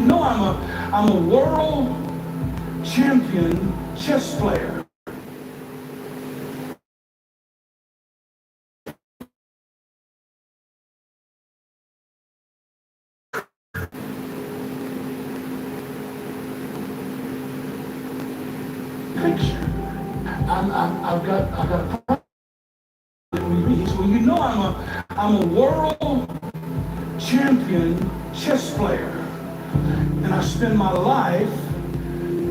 know I'm a world champion chess player. Picture. I've got a well, you know I'm a world champion chess player, and I spend my life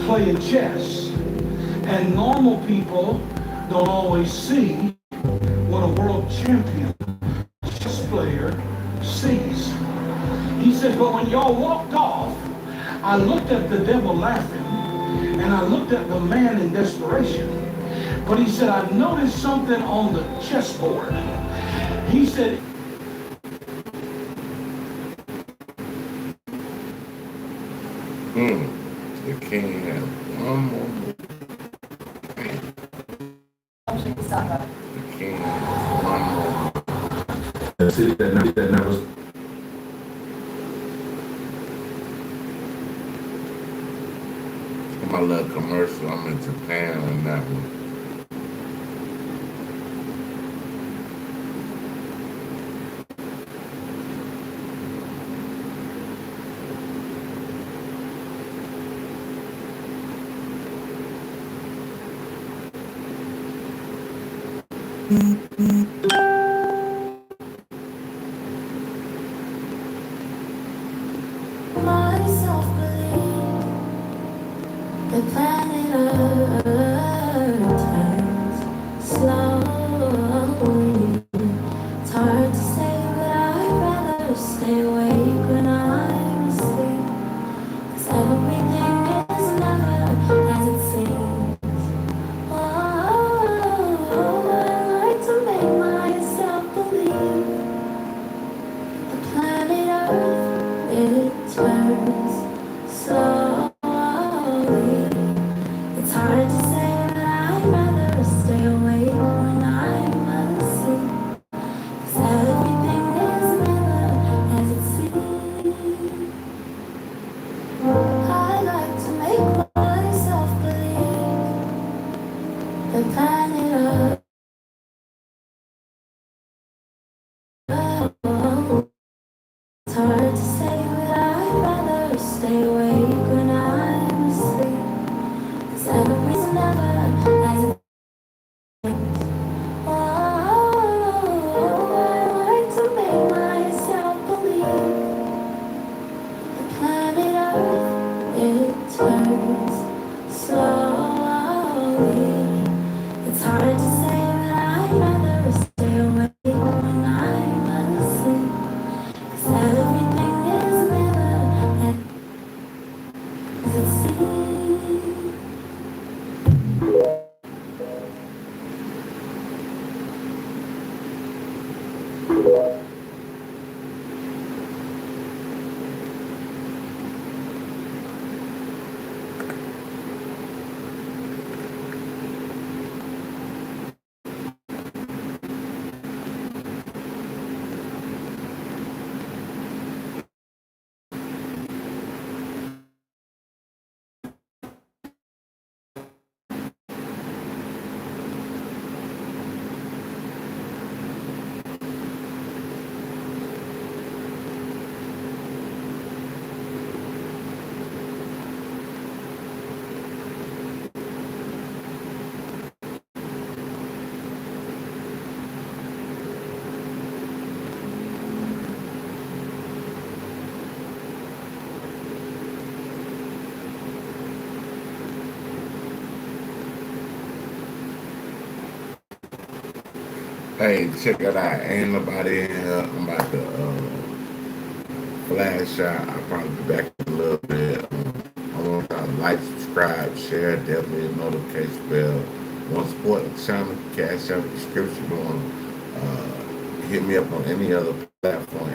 playing chess. And normal people don't always see what a world champion chess player sees. He said, but when y'all walked off, I looked at the devil laughing, and I looked at the man in desperation. But he said, I noticed something on the chessboard. He said, The king has one more move. The king has one more move. The city that never. My little commercial, I'm in Japan on that one. Myself believe the planet Earth turns slowly. It's hard to say, but I'd rather stay awake when I'm asleep. 'Cause everything is never as it seems. Oh, I like to make myself believe the planet Earth, it turns slowly. It's hard to say, but I'd rather stay awake when I'm asleep. 'Cause everything is never as it seems. I like to make myself believe the planet Earth. It's hard to say, but I'd rather stay awake when I'm asleep. 'Cause everything's never as it seems. Oh, I like to make myself believe the planet Earth, it turns slowly. It's hard to say, but I'd rather stay awake when I'm asleep. 'Cause everything is never as it seems. Hey, check it out. Ain't nobody in here. I'm about to flash out. I'll probably be back in a little bit. I want y'all to like, subscribe, share, definitely a notification bell. Want to support the channel, cash out the description. Want to hit me up on any other platform,